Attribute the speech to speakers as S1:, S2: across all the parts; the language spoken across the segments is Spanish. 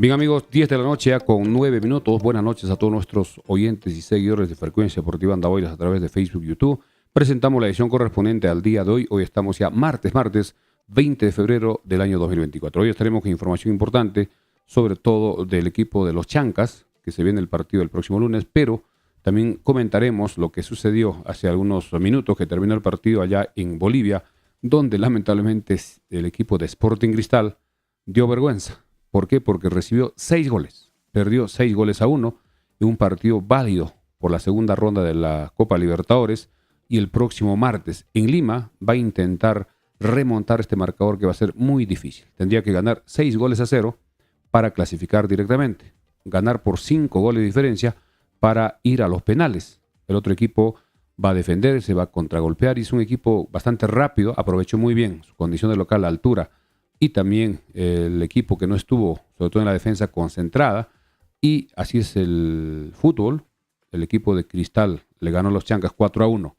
S1: Bien amigos, 10 de la noche ya con 9 minutos. Buenas noches a todos nuestros oyentes y seguidores de Frecuencia Deportiva Andahuaylas a través de Facebook y YouTube. Presentamos la edición correspondiente al día de hoy. Hoy estamos ya martes 20 de febrero del año 2024. Hoy estaremos con información importante, sobre todo del equipo de los Chancas, que se viene el partido el próximo lunes, pero también comentaremos lo que sucedió hace algunos minutos que terminó el partido allá en Bolivia, donde lamentablemente el equipo de Sporting Cristal dio vergüenza. ¿Por qué? Porque recibió 6 goles. Perdió 6-1 en un partido válido por la segunda ronda de la Copa Libertadores. Y el próximo martes en Lima va a intentar remontar este marcador que va a ser muy difícil. Tendría que ganar 6-0 para clasificar directamente. Ganar por 5 goles de diferencia para ir a los penales. El otro equipo va a defender, se va a contragolpear y es un equipo bastante rápido. Aprovechó muy bien su condición de local, la altura. Y también el equipo que no estuvo, sobre todo en la defensa, concentrada. Y así es el fútbol. El equipo de Cristal le ganó a los Chancas 4-1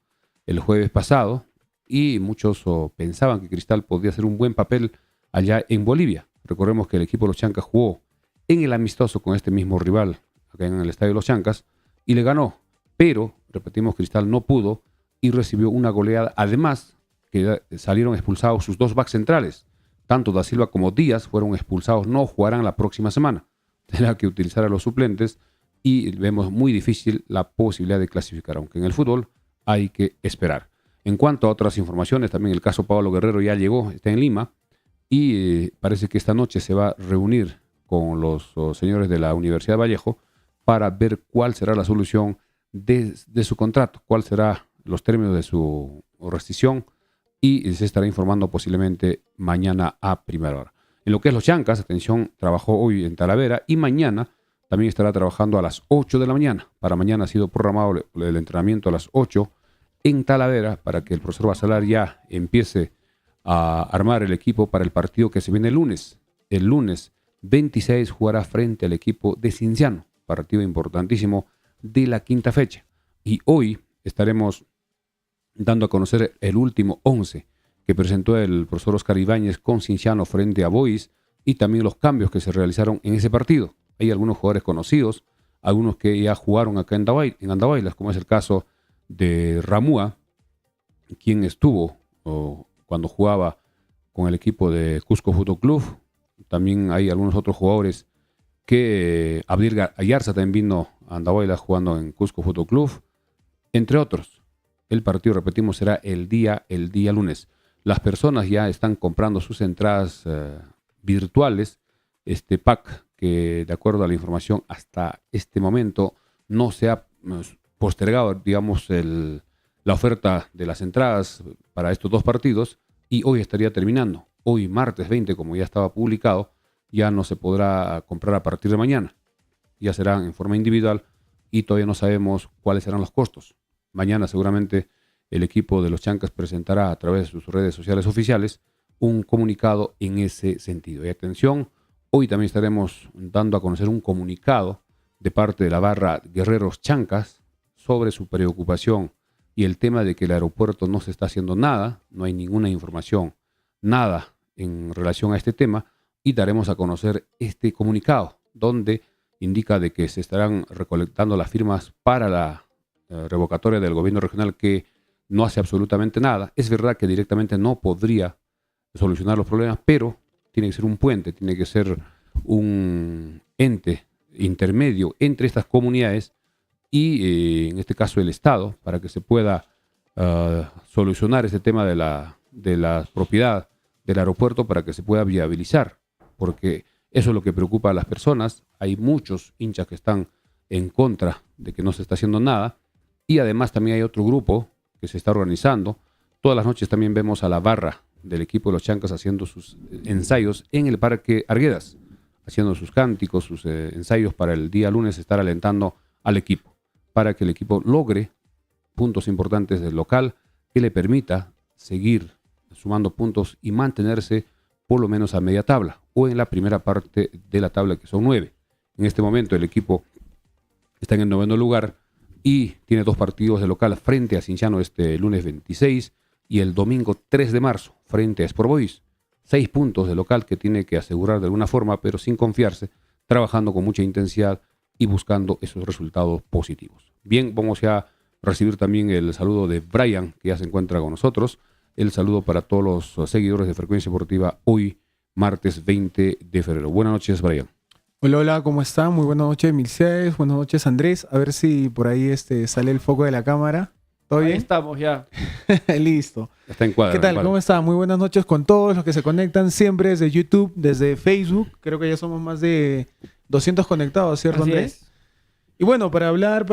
S1: el jueves pasado. Y muchos pensaban que Cristal podía hacer un buen papel allá en Bolivia. Recordemos que el equipo de los Chancas jugó en el amistoso con este mismo rival, acá en el Estadio de los Chancas, y le ganó. Pero, repetimos, Cristal no pudo y recibió una goleada. Además, que salieron expulsados sus dos backs centrales. Tanto Da Silva como Díaz fueron expulsados, no jugarán la próxima semana. Tendrá que utilizar a los suplentes y vemos muy difícil la posibilidad de clasificar, aunque en el fútbol hay que esperar. En cuanto a otras informaciones, también el caso Pablo Guerrero ya llegó, está en Lima y parece que esta noche se va a reunir con los señores de la Universidad de Vallejo para ver cuál será la solución de su contrato, cuál serán los términos de su rescisión. Y se estará informando posiblemente mañana a primera hora. En lo que es los Chancas, atención, trabajó hoy en Talavera y mañana también estará trabajando a las 8 de la mañana. Para mañana ha sido programado el entrenamiento a las 8 en Talavera para que el profesor Basalar ya empiece a armar el equipo para el partido que se viene el lunes. El lunes 26 jugará frente al equipo de Cinciano, partido importantísimo de la quinta fecha. Y hoy estaremos dando a conocer el último 11 que presentó el profesor Oscar Ibáñez con Cinciano frente a Boys y también los cambios que se realizaron en ese partido. Hay algunos jugadores conocidos, algunos que ya jugaron acá en Andahuaylas, como es el caso de Ramúa, quien estuvo cuando jugaba con el equipo de Cusco Fútbol Club. También hay algunos otros jugadores que Abdir Ayarza también vino a Andahuaylas jugando en Cusco Fútbol Club, entre otros. El partido, repetimos, será el día lunes. Las personas ya están comprando sus entradas virtuales. Este pack que, de acuerdo a la información, hasta este momento no se ha postergado, digamos, la oferta de las entradas para estos dos partidos y hoy estaría terminando. Hoy, martes 20, como ya estaba publicado, ya no se podrá comprar a partir de mañana. Ya serán en forma individual y todavía no sabemos cuáles serán los costos. Mañana seguramente el equipo de los Chancas presentará a través de sus redes sociales oficiales un comunicado en ese sentido. Y atención, hoy también estaremos dando a conocer un comunicado de parte de la barra Guerreros Chancas sobre su preocupación y el tema de que el aeropuerto no se está haciendo nada, no hay ninguna información, nada en relación a este tema y daremos a conocer este comunicado donde indica de que se estarán recolectando las firmas para la revocatoria del gobierno regional que no hace absolutamente nada. Es verdad que directamente no podría solucionar los problemas, pero tiene que ser un puente, tiene que ser un ente intermedio entre estas comunidades y en este caso el Estado para que se pueda solucionar este tema de la propiedad del aeropuerto para que se pueda viabilizar, porque eso es lo que preocupa a las personas. Hay muchos hinchas que están en contra de que no se está haciendo nada. Y además también hay otro grupo que se está organizando. Todas las noches también vemos a la barra del equipo de los Chancas haciendo sus ensayos en el Parque Arguedas, haciendo sus cánticos, sus ensayos para el día lunes estar alentando al equipo, para que el equipo logre puntos importantes del local que le permita seguir sumando puntos y mantenerse por lo menos a media tabla o en la primera parte de la tabla, que son 9. En este momento el equipo está en el 9º lugar y tiene 2 partidos de local frente a Cinciano este lunes 26 y el domingo 3 de marzo frente a Sport Boys. 6 puntos de local que tiene que asegurar de alguna forma, pero sin confiarse. trabajando con mucha intensidad y buscando esos resultados positivos. Bien, vamos a recibir también el saludo de Brian, que ya se encuentra con nosotros. El saludo para todos los seguidores de Frecuencia Deportiva hoy, martes 20 de febrero. Buenas noches, Brian.
S2: Hola, hola, ¿cómo están? Muy buenas noches, Milcedes. Buenas noches, Andrés. A ver si por ahí sale el foco de la cámara. ¿Todo bien?
S3: Ahí estamos ya.
S2: Listo.
S1: Está en cuadro.
S2: ¿Qué tal? ¿Cómo están? Muy buenas noches con todos los que se conectan siempre desde YouTube, desde Facebook. Creo que ya somos más de 200 conectados, ¿cierto,
S3: Así
S2: Andrés?
S3: es.
S2: Y bueno, para hablar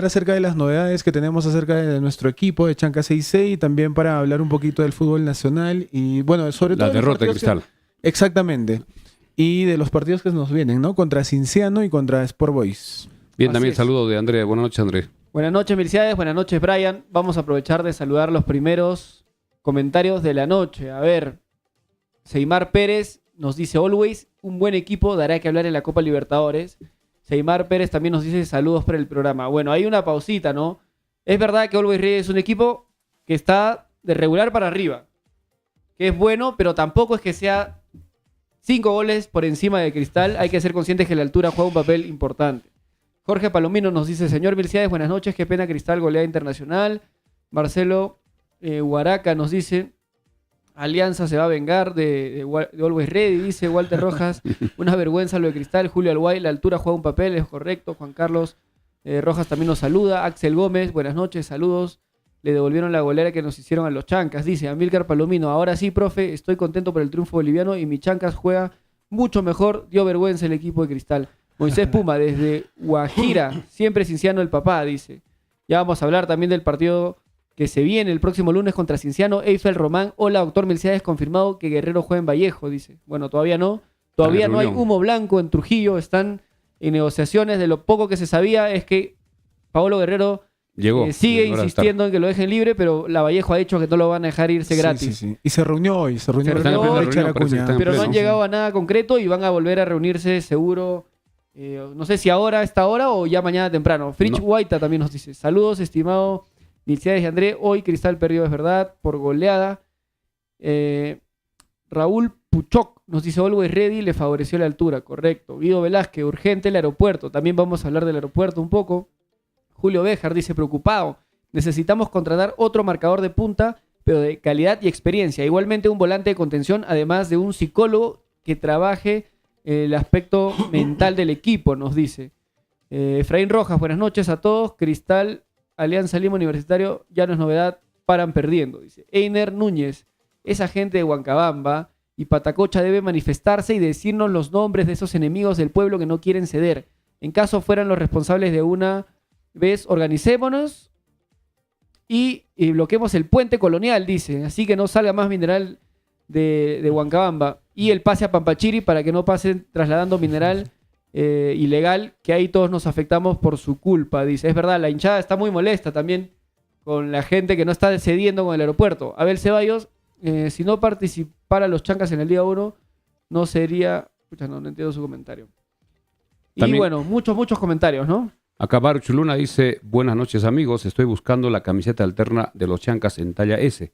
S2: acerca de las novedades que tenemos acerca de nuestro equipo de Chanca 6C y también para hablar un poquito del fútbol nacional y bueno, sobre todo
S1: La derrota de Cristal.
S2: Exactamente. Y de los partidos que nos vienen, ¿no? Contra Cinciano y contra Sport Boys.
S1: Bien,
S3: Así
S1: también
S3: es.
S1: saludo de Andrés. Buenas noches, Andrés.
S3: Buenas noches, Milciades. Buenas noches, Brian. Vamos a aprovechar de saludar los primeros comentarios de la noche. A ver, Seymar Pérez nos dice: Always, un buen equipo dará que hablar en la Copa Libertadores. Seymar Pérez también nos dice: saludos para el programa. Bueno, hay una pausita, ¿no? Es verdad que Always Ready es un equipo que está de regular para arriba, que es bueno, pero tampoco es que sea 5 goles por encima de Cristal. Hay que ser conscientes que la altura juega un papel importante. Jorge Palomino nos dice: señor Milciades, buenas noches, qué pena Cristal goleada internacional. Marcelo Huaraca nos dice: Alianza se va a vengar de Always Ready, dice Walter Rojas. Una vergüenza lo de Cristal. Julio Alguay, la altura juega un papel, es correcto. Juan Carlos Rojas también nos saluda. Axel Gómez, buenas noches, saludos. Le devolvieron la golera que nos hicieron a los Chancas, dice Amílcar Palomino. Ahora sí, profe, estoy contento por el triunfo boliviano y mi Chancas juega mucho mejor. Dio vergüenza el equipo de Cristal. Moisés Puma, desde Guajira, siempre Cinciano el papá, dice. Ya vamos a hablar también del partido que se viene el próximo lunes contra Cinciano. Eiffel Román, hola, doctor Milciades, confirmado que Guerrero juega en Vallejo, dice. Bueno, todavía no. Todavía no hay humo blanco en Trujillo, están en negociaciones. De lo poco que se sabía es que Paolo Guerrero sigue insistiendo en que lo dejen libre, pero la Vallejo ha dicho que no lo van a dejar irse gratis.
S2: Sí. Y se reunió hoy,
S3: Pero no han llegado a nada concreto y van a volver a reunirse seguro. No sé si ahora, a esta hora o ya mañana temprano. Fritz Guaita también nos dice: saludos, estimado Milciades y André. Hoy Cristal perdió, es verdad, por goleada. Raúl Puchoc nos dice: Always Ready le favoreció la altura, correcto. Guido Velázquez, urgente el aeropuerto. También vamos a hablar del aeropuerto un poco. Julio Béjar dice: preocupado, necesitamos contratar otro marcador de punta, pero de calidad y experiencia. Igualmente un volante de contención, además de un psicólogo que trabaje el aspecto mental del equipo, nos dice. Efraín Rojas, buenas noches a todos. Cristal, Alianza Lima Universitario, ya no es novedad, paran perdiendo, dice. Einer Núñez, esa gente de Huancabamba y Patacocha debe manifestarse y decirnos los nombres de esos enemigos del pueblo que no quieren ceder. En caso fueran los responsables de una vez, organicémonos y bloqueemos el puente colonial, dice. Así que no salga más mineral de Huancabamba. Y el pase a Pampachiri para que no pasen trasladando mineral ilegal, que ahí todos nos afectamos por su culpa, dice. Es verdad, la hinchada está muy molesta también con la gente que no está cediendo con el aeropuerto. Abel Ceballos, si no participara los Chancas en el día 1, no sería... Escucha, no entiendo su comentario. También, y bueno, muchos comentarios, ¿no?
S1: Acá Baruch Luna dice: buenas noches, amigos, estoy buscando la camiseta alterna de los Chancas en talla S.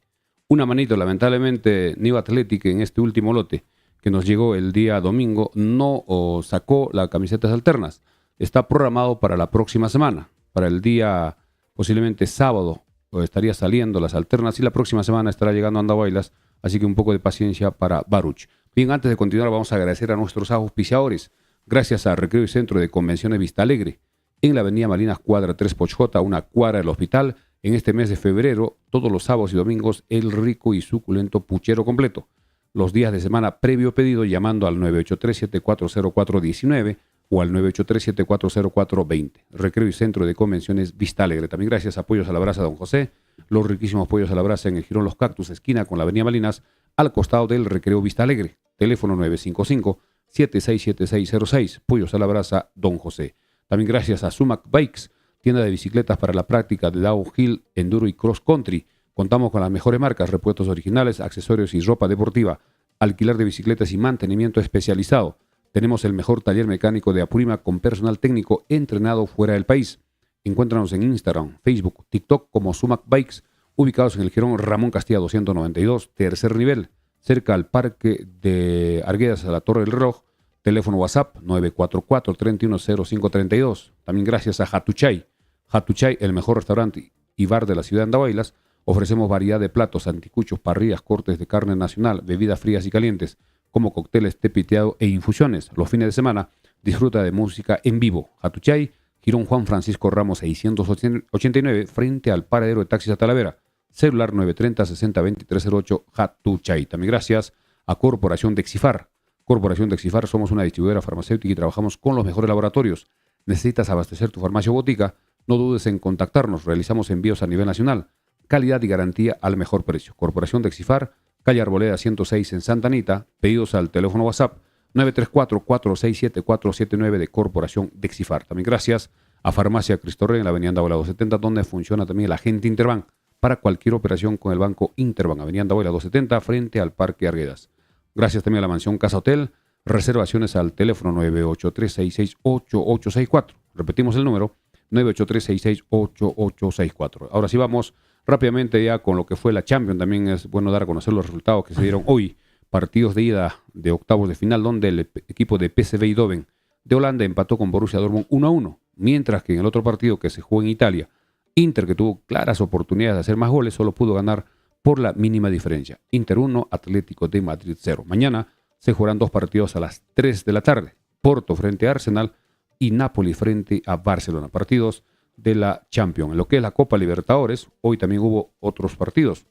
S1: Una manito, lamentablemente, New Athletic en este último lote que nos llegó el día domingo no sacó las camisetas alternas. Está programado para la próxima semana, para el día posiblemente sábado estaría saliendo las alternas y la próxima semana estará llegando Andahuaylas, así que un poco de paciencia para Baruch. Bien, antes de continuar vamos a agradecer a nuestros auspiciadores. Gracias a Recreo y Centro de Convenciones Vista Alegre, en la avenida Malinas, cuadra 3 Pochjota, una cuadra del hospital. En este mes de febrero, todos los sábados y domingos, el rico y suculento puchero completo. Los días de semana previo pedido llamando al 983-740419 o al 983-740420. Recreo y Centro de Convenciones Vista Alegre. También gracias a Pollos a la Brasa Don José, los riquísimos pollos a la brasa en el Jirón Los Cactus, esquina con la avenida Malinas, al costado del Recreo Vista Alegre. Teléfono 955-767606. Pollos a la Brasa Don José. También gracias a Sumac Bikes, tienda de bicicletas para la práctica de downhill, enduro y cross country. Contamos con las mejores marcas, repuestos originales, accesorios y ropa deportiva, alquiler de bicicletas y mantenimiento especializado. Tenemos el mejor taller mecánico de Apurímac con personal técnico entrenado fuera del país. Encuéntranos en Instagram, Facebook, TikTok como Sumac Bikes, ubicados en el Jirón Ramón Castilla 292, tercer nivel, cerca al Parque de Arguedas a la Torre del Reloj. Teléfono WhatsApp 944-310532. También gracias a Hatuchay. Hatuchay, el mejor restaurante y bar de la ciudad de Andahuaylas. Ofrecemos variedad de platos, anticuchos, parrillas, cortes de carne nacional, bebidas frías y calientes, como cócteles, té piteado e infusiones. Los fines de semana disfruta de música en vivo. Hatuchay, Girón Juan Francisco Ramos 689, frente al paradero de taxis a Talavera. Celular 930-60-2308, Hatuchay. También gracias a Corporación de Exifar. Corporación de Exifar, somos una distribuidora farmacéutica y trabajamos con los mejores laboratorios. ¿Necesitas abastecer tu farmacia o botica? No dudes en contactarnos. Realizamos envíos a nivel nacional. Calidad y garantía al mejor precio. Corporación de Exifar, calle Arboleda 106 en Santa Anita. Pedidos al teléfono WhatsApp 934-467-479 de Corporación de Exifar. También gracias a Farmacia Cristo Rey en la avenida Andahuayla 270, donde funciona también el agente Interbank para cualquier operación con el banco Interbank. Avenida Andahuayla 270, frente al Parque Arguedas. Gracias también a la mansión Casa Hotel. Reservaciones al teléfono 983-668864. Repetimos el número, 983-668864. Ahora sí vamos rápidamente ya con lo que fue la Champions. También es bueno dar a conocer los resultados que se dieron hoy. Partidos de ida de octavos de final, donde el equipo de PSV Eindhoven de Holanda empató con Borussia Dortmund 1-1. Mientras que en el otro partido que se jugó en Italia, Inter, que tuvo claras oportunidades de hacer más goles, solo pudo ganar por la mínima diferencia. Inter 1, Atlético de Madrid 0. Mañana se jugarán dos partidos a las 3 de la tarde. Porto frente a Arsenal y Napoli frente a Barcelona. Partidos de la Champions. En lo que es la Copa Libertadores, hoy también hubo otros partidos,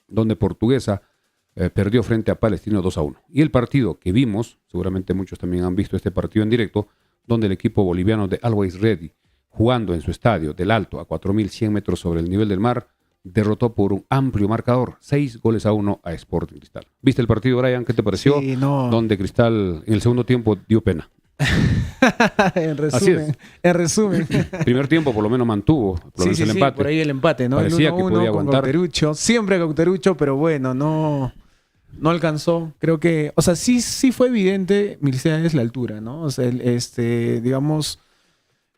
S1: donde Portuguesa perdió frente a Palestino 2-1. Y el partido que vimos, seguramente muchos también han visto este partido en directo, donde el equipo boliviano de Always Ready, jugando en su estadio del Alto a 4.100 metros sobre el nivel del mar, derrotó por un amplio marcador, 6-1 a Sporting Cristal. ¿Viste el partido, Brian? ¿Qué te pareció?
S2: Sí, no.
S1: Donde Cristal en el segundo tiempo dio pena.
S2: En resumen,
S1: Así es.
S2: en resumen.
S1: Primer tiempo por lo menos mantuvo por lo menos el empate.
S2: Por ahí el empate, ¿no?
S1: Parecía
S2: el 1-1
S1: que podía
S2: con
S1: aguantar.
S2: Cauterucho, siempre Cauterucho, pero bueno, no alcanzó. Creo que, o sea, sí fue evidente, Mircea, es la altura, ¿no? O sea, digamos,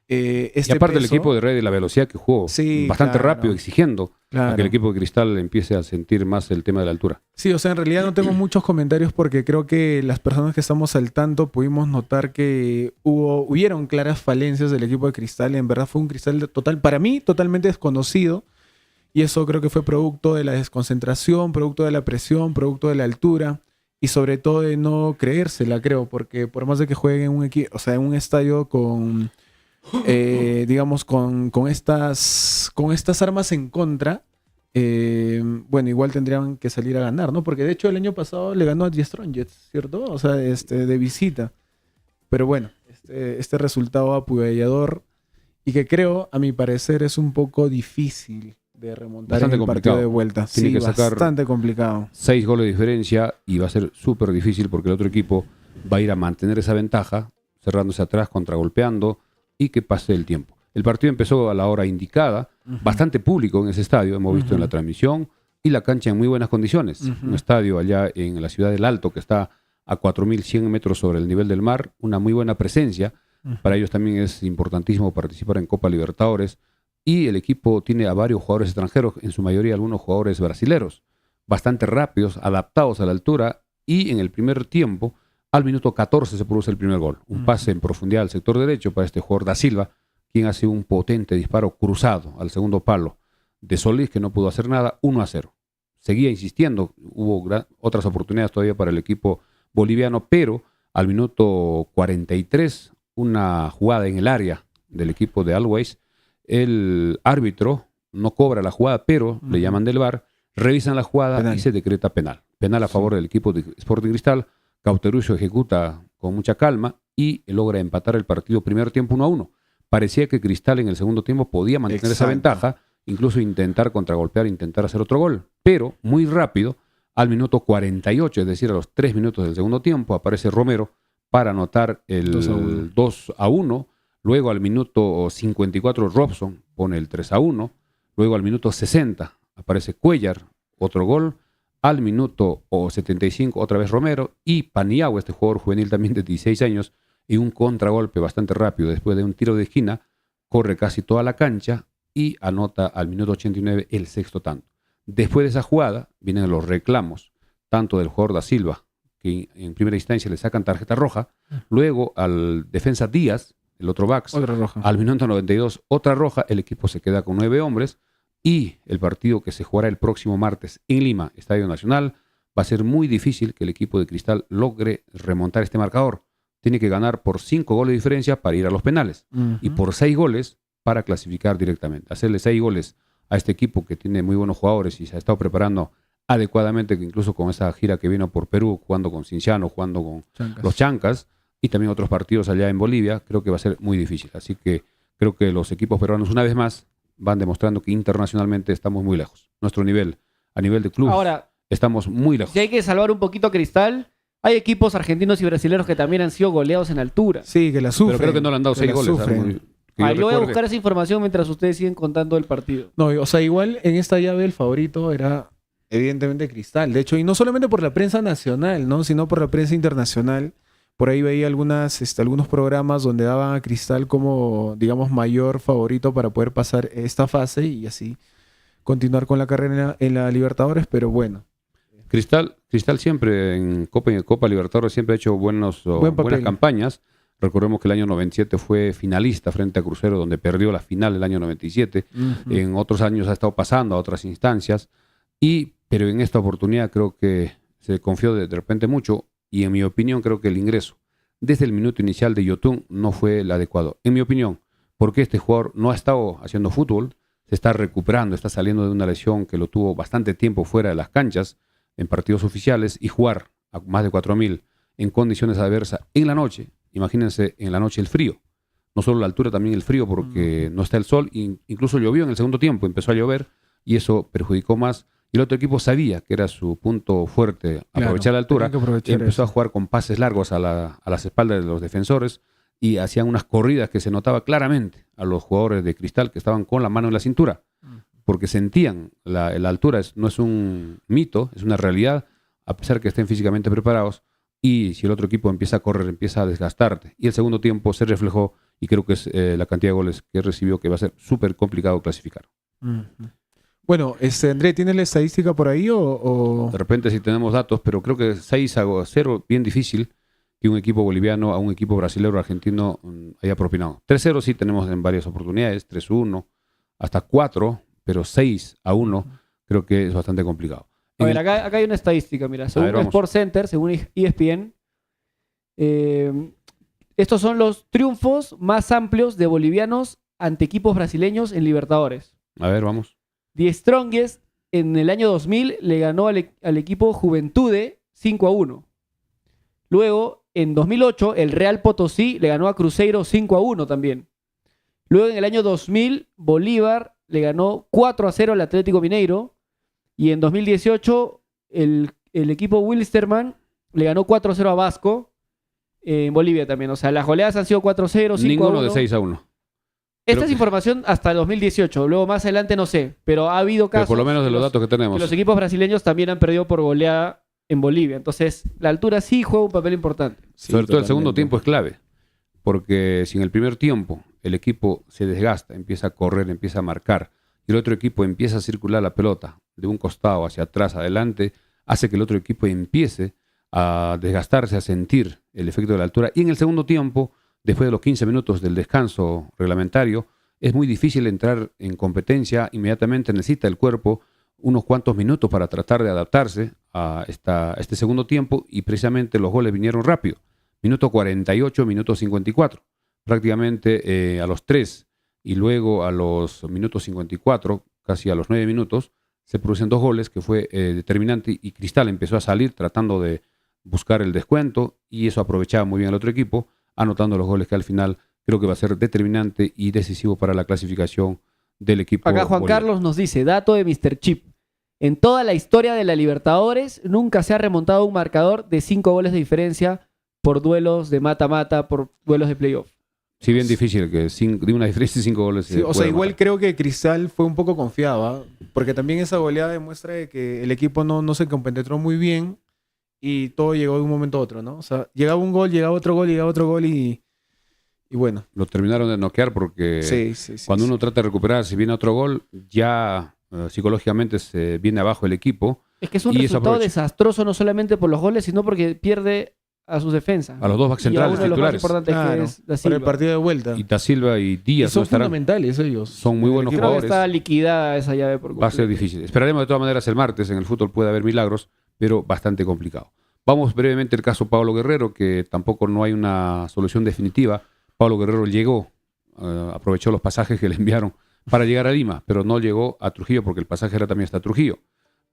S1: Y aparte el
S2: peso,
S1: equipo de Red, la velocidad que jugó,
S2: Sí,
S1: bastante
S2: claro.
S1: rápido, exigiendo a que el equipo de Cristal empiece a sentir más el tema de la altura.
S2: Sí, o sea, en realidad no tengo muchos comentarios porque creo que las personas que estamos al tanto pudimos notar que hubieron claras falencias del equipo de Cristal. En verdad fue un Cristal para mí, totalmente desconocido. Y eso creo que fue producto de la desconcentración, producto de la presión, producto de la altura y sobre todo de no creérsela, creo, porque por más de que jueguen en en un estadio con, digamos, con estas armas en contra, bueno, igual tendrían que salir a ganar, ¿no? Porque de hecho el año pasado le ganó a Die Strongets, ¿cierto? O sea, de visita. Pero bueno, este resultado apabullador y que creo, a mi parecer, es un poco difícil de remontar
S1: Bastante
S2: en el partido
S1: complicado.
S2: de vuelta.
S1: Tiene
S2: Sí,
S1: que sacar
S2: bastante complicado.
S1: 6 goles de diferencia y va a ser súper difícil porque el otro equipo va a ir a mantener esa ventaja, cerrándose atrás, contragolpeando y que pase el tiempo. El partido empezó a la hora indicada, bastante público en ese estadio, hemos visto en la transmisión, y la cancha en muy buenas condiciones. Un estadio allá en la ciudad del Alto que está a 4.100 metros sobre el nivel del mar, una muy buena presencia. Para ellos también es importantísimo participar en Copa Libertadores. Y el equipo tiene a varios jugadores extranjeros, en su mayoría algunos jugadores brasileros, bastante rápidos, adaptados a la altura. Y en el primer tiempo, al minuto 14 se produce el primer gol. Un pase en profundidad al sector derecho para este jugador Da Silva, quien hace un potente disparo cruzado al segundo palo de Solís, que no pudo hacer nada, 1-0. Seguía insistiendo, hubo otras oportunidades todavía para el equipo boliviano, pero al minuto 43, una jugada en el área del equipo de Always, el árbitro no cobra la jugada, pero le llaman del VAR, revisan la jugada
S2: Penal.
S1: y se decreta penal. Penal a favor del equipo de Sporting Cristal. Cauterucho ejecuta con mucha calma y logra empatar el partido primer tiempo 1-1. Parecía que Cristal en el segundo tiempo podía mantener esa ventaja, incluso intentar contragolpear, intentar hacer otro gol, pero muy rápido, al minuto 48, es decir, a los 3 minutos del segundo tiempo, aparece Romero para anotar el 2-1. Luego al minuto 54 Robson pone el 3-1. Luego al minuto 60 aparece Cuellar, otro gol. Al minuto 75 otra vez Romero. Y Paniagua, este jugador juvenil también de 16 años, y un contragolpe bastante rápido después de un tiro de esquina, corre casi toda la cancha y anota al minuto 89 el sexto tanto. Después de esa jugada vienen los reclamos, tanto del jugador Da Silva que en primera instancia le sacan tarjeta roja, luego al defensa Díaz, el otro backs,
S2: Otra roja.
S1: al minuto 92 otra roja, el equipo se queda con 9 hombres y el partido que se jugará el próximo martes en Lima, Estadio Nacional, va a ser muy difícil que el equipo de Cristal logre remontar este marcador. Tiene que ganar por 5 goles de diferencia para ir a los penales y por 6 goles para clasificar directamente. Hacerle 6 goles a este equipo que tiene muy buenos jugadores y se ha estado preparando adecuadamente, incluso con esa gira que vino por Perú, jugando con Cinciano, jugando con
S2: Chancas.
S1: los Chancas y también otros partidos allá en Bolivia, creo que va a ser muy difícil. Así que creo que los equipos peruanos una vez más van demostrando que internacionalmente estamos muy lejos. Nuestro nivel, a nivel de club,
S3: Ahora,
S1: estamos muy lejos.
S3: si hay que salvar un poquito a Cristal, hay equipos argentinos y brasileños que también han sido goleados en altura.
S2: Sí, que la sufren.
S1: Pero creo que no le han dado
S2: que
S1: 6
S2: la
S1: goles.
S2: sufren.
S1: ¿sabes? Que
S3: Yo voy a
S1: recuerde.
S3: buscar esa información mientras ustedes siguen contando el partido.
S2: No, o sea, igual en esta llave el favorito era evidentemente Cristal. De hecho, y no solamente por la prensa nacional, ¿no? Sino por la prensa internacional. Por ahí veía algunos programas donde daban a Cristal como, digamos, mayor favorito para poder pasar esta fase y así continuar con la carrera en la Libertadores, pero bueno.
S1: Cristal siempre en Copa Libertadores siempre ha hecho
S2: Buen
S1: buenas
S2: papel.
S1: campañas. Recordemos que el año 97 fue finalista frente a Crucero, donde perdió la final el año 97. En otros años ha estado pasando a otras instancias, pero en esta oportunidad creo que se confió de repente mucho y en mi opinión creo que el ingreso desde el minuto inicial de Yotun no fue el adecuado. En mi opinión, porque este jugador no ha estado haciendo fútbol, se está recuperando, está saliendo de una lesión que lo tuvo bastante tiempo fuera de las canchas en partidos oficiales y jugar a más de 4.000 en condiciones adversas en la noche. Imagínense en la noche el frío. No solo la altura, también el frío porque no está el sol. Incluso llovió en el segundo tiempo, empezó a llover y eso perjudicó más. Y el otro equipo sabía que era su punto fuerte, aprovechar la altura.
S2: Tenían que aprovechar
S1: Empezó a
S2: eso.
S1: jugar con pases largos a las espaldas de los defensores y hacían unas corridas que se notaba claramente a los jugadores de Cristal que estaban con la mano en la cintura. Porque sentían la altura, no es un mito, es una realidad, a pesar que estén físicamente preparados. Y si el otro equipo empieza a correr, empieza a desgastarte. Y el segundo tiempo se reflejó y creo que es la cantidad de goles que recibió que va a ser súper complicado clasificar.
S2: Bueno, André, ¿tienes la estadística por ahí o...?
S1: De repente sí tenemos datos, pero creo que 6-0, bien difícil que un equipo boliviano a un equipo brasileño o argentino haya propinado. 3-0 sí tenemos en varias oportunidades, 3-1, hasta 4, pero 6-1 creo que es bastante complicado.
S3: A ver, acá hay una estadística, mira. Según
S1: ver, vamos.
S3: Sport Center, según ESPN, estos son los triunfos más amplios de bolivianos ante equipos brasileños en Libertadores.
S1: A ver, vamos.
S3: The Strongest en el año 2000 le ganó al equipo Juventude 5-1. Luego, en 2008, el Real Potosí le ganó a Cruzeiro 5-1 también. Luego, en el año 2000, Bolívar le ganó 4-0 al Atlético Mineiro. Y en 2018, el equipo Wilstermann le ganó 4-0 a Vasco en Bolivia también. O sea, las goleadas han sido 4-0, 5-1.
S1: Ninguno de 6-1.
S3: Esta
S1: Creo
S3: es
S1: que-
S3: información hasta el 2018. Luego, más adelante, no sé. Pero ha habido
S1: Pero
S3: casos
S1: por lo menos de
S3: que
S1: los datos que
S3: que
S1: tenemos.
S3: los equipos brasileños también han perdido por goleada en Bolivia. Entonces, la altura sí juega un papel importante.
S2: Sí,
S1: Sobre todo el segundo
S2: totalmente.
S1: tiempo es clave. Porque si en el primer tiempo el equipo se desgasta, empieza a correr, empieza a marcar, y el otro equipo empieza a circular la pelota de un costado hacia atrás, adelante, hace que el otro equipo empiece a desgastarse, a sentir el efecto de la altura. Y en el segundo tiempo, después de los 15 minutos del descanso reglamentario, es muy difícil entrar en competencia. Inmediatamente necesita el cuerpo unos cuantos minutos para tratar de adaptarse a este segundo tiempo y precisamente los goles vinieron rápido. Minuto 48, minuto 54. Prácticamente a los 3 y luego a los minutos 54, casi a los 9 minutos, se producen 2 goles que fue determinante y Cristal empezó a salir tratando de buscar el descuento y eso aprovechaba muy bien el otro equipo, anotando los goles que al final creo que va a ser determinante y decisivo para la clasificación del equipo.
S3: Acá Juan
S1: boliviano.
S3: Carlos nos dice, dato de Mr. Chip. En toda la historia de la Libertadores nunca se ha remontado un marcador de 5 goles de diferencia por duelos de mata-mata, por duelos de playoff.
S1: Sí, bien difícil que de una diferencia de 5 goles.
S2: Sí,
S1: se
S2: o sea,
S1: pueda
S2: igual
S1: matar.
S2: creo que Cristal fue un poco confiado, ¿ah? Porque también esa goleada demuestra de que el equipo no se compenetró muy bien y todo llegó de un momento a otro, ¿no? O sea, llegaba un gol, llegaba otro gol y bueno.
S1: Lo terminaron de noquear porque
S2: Sí.
S1: cuando uno trata de recuperar, si viene otro gol, ya psicológicamente se viene abajo el equipo
S3: Es que es un
S1: Y eso
S3: resultado
S1: aprovecha.
S3: desastroso no solamente por los goles, sino porque pierde a sus defensas.
S1: A los dos back
S3: Y a
S1: centrales
S3: uno de los más
S1: titulares.
S3: importantes
S2: Claro,
S3: que es Da
S2: para el
S3: Silva.
S2: partido de vuelta.
S1: Y Da Silva y
S2: Y
S1: Díaz no
S2: son
S1: estarán.
S2: fundamentales ellos.
S1: Son muy buenos
S3: Creo que
S1: jugadores.
S3: está liquidada esa llave por
S1: Va a ser
S3: completo.
S1: difícil. Esperaremos de todas maneras el martes. En el fútbol puede haber milagros, pero bastante complicado. Vamos brevemente al caso Pablo Guerrero, que tampoco no hay una solución definitiva. Pablo Guerrero llegó, aprovechó los pasajes que le enviaron para llegar a Lima, pero no llegó a Trujillo porque el pasaje era también hasta Trujillo.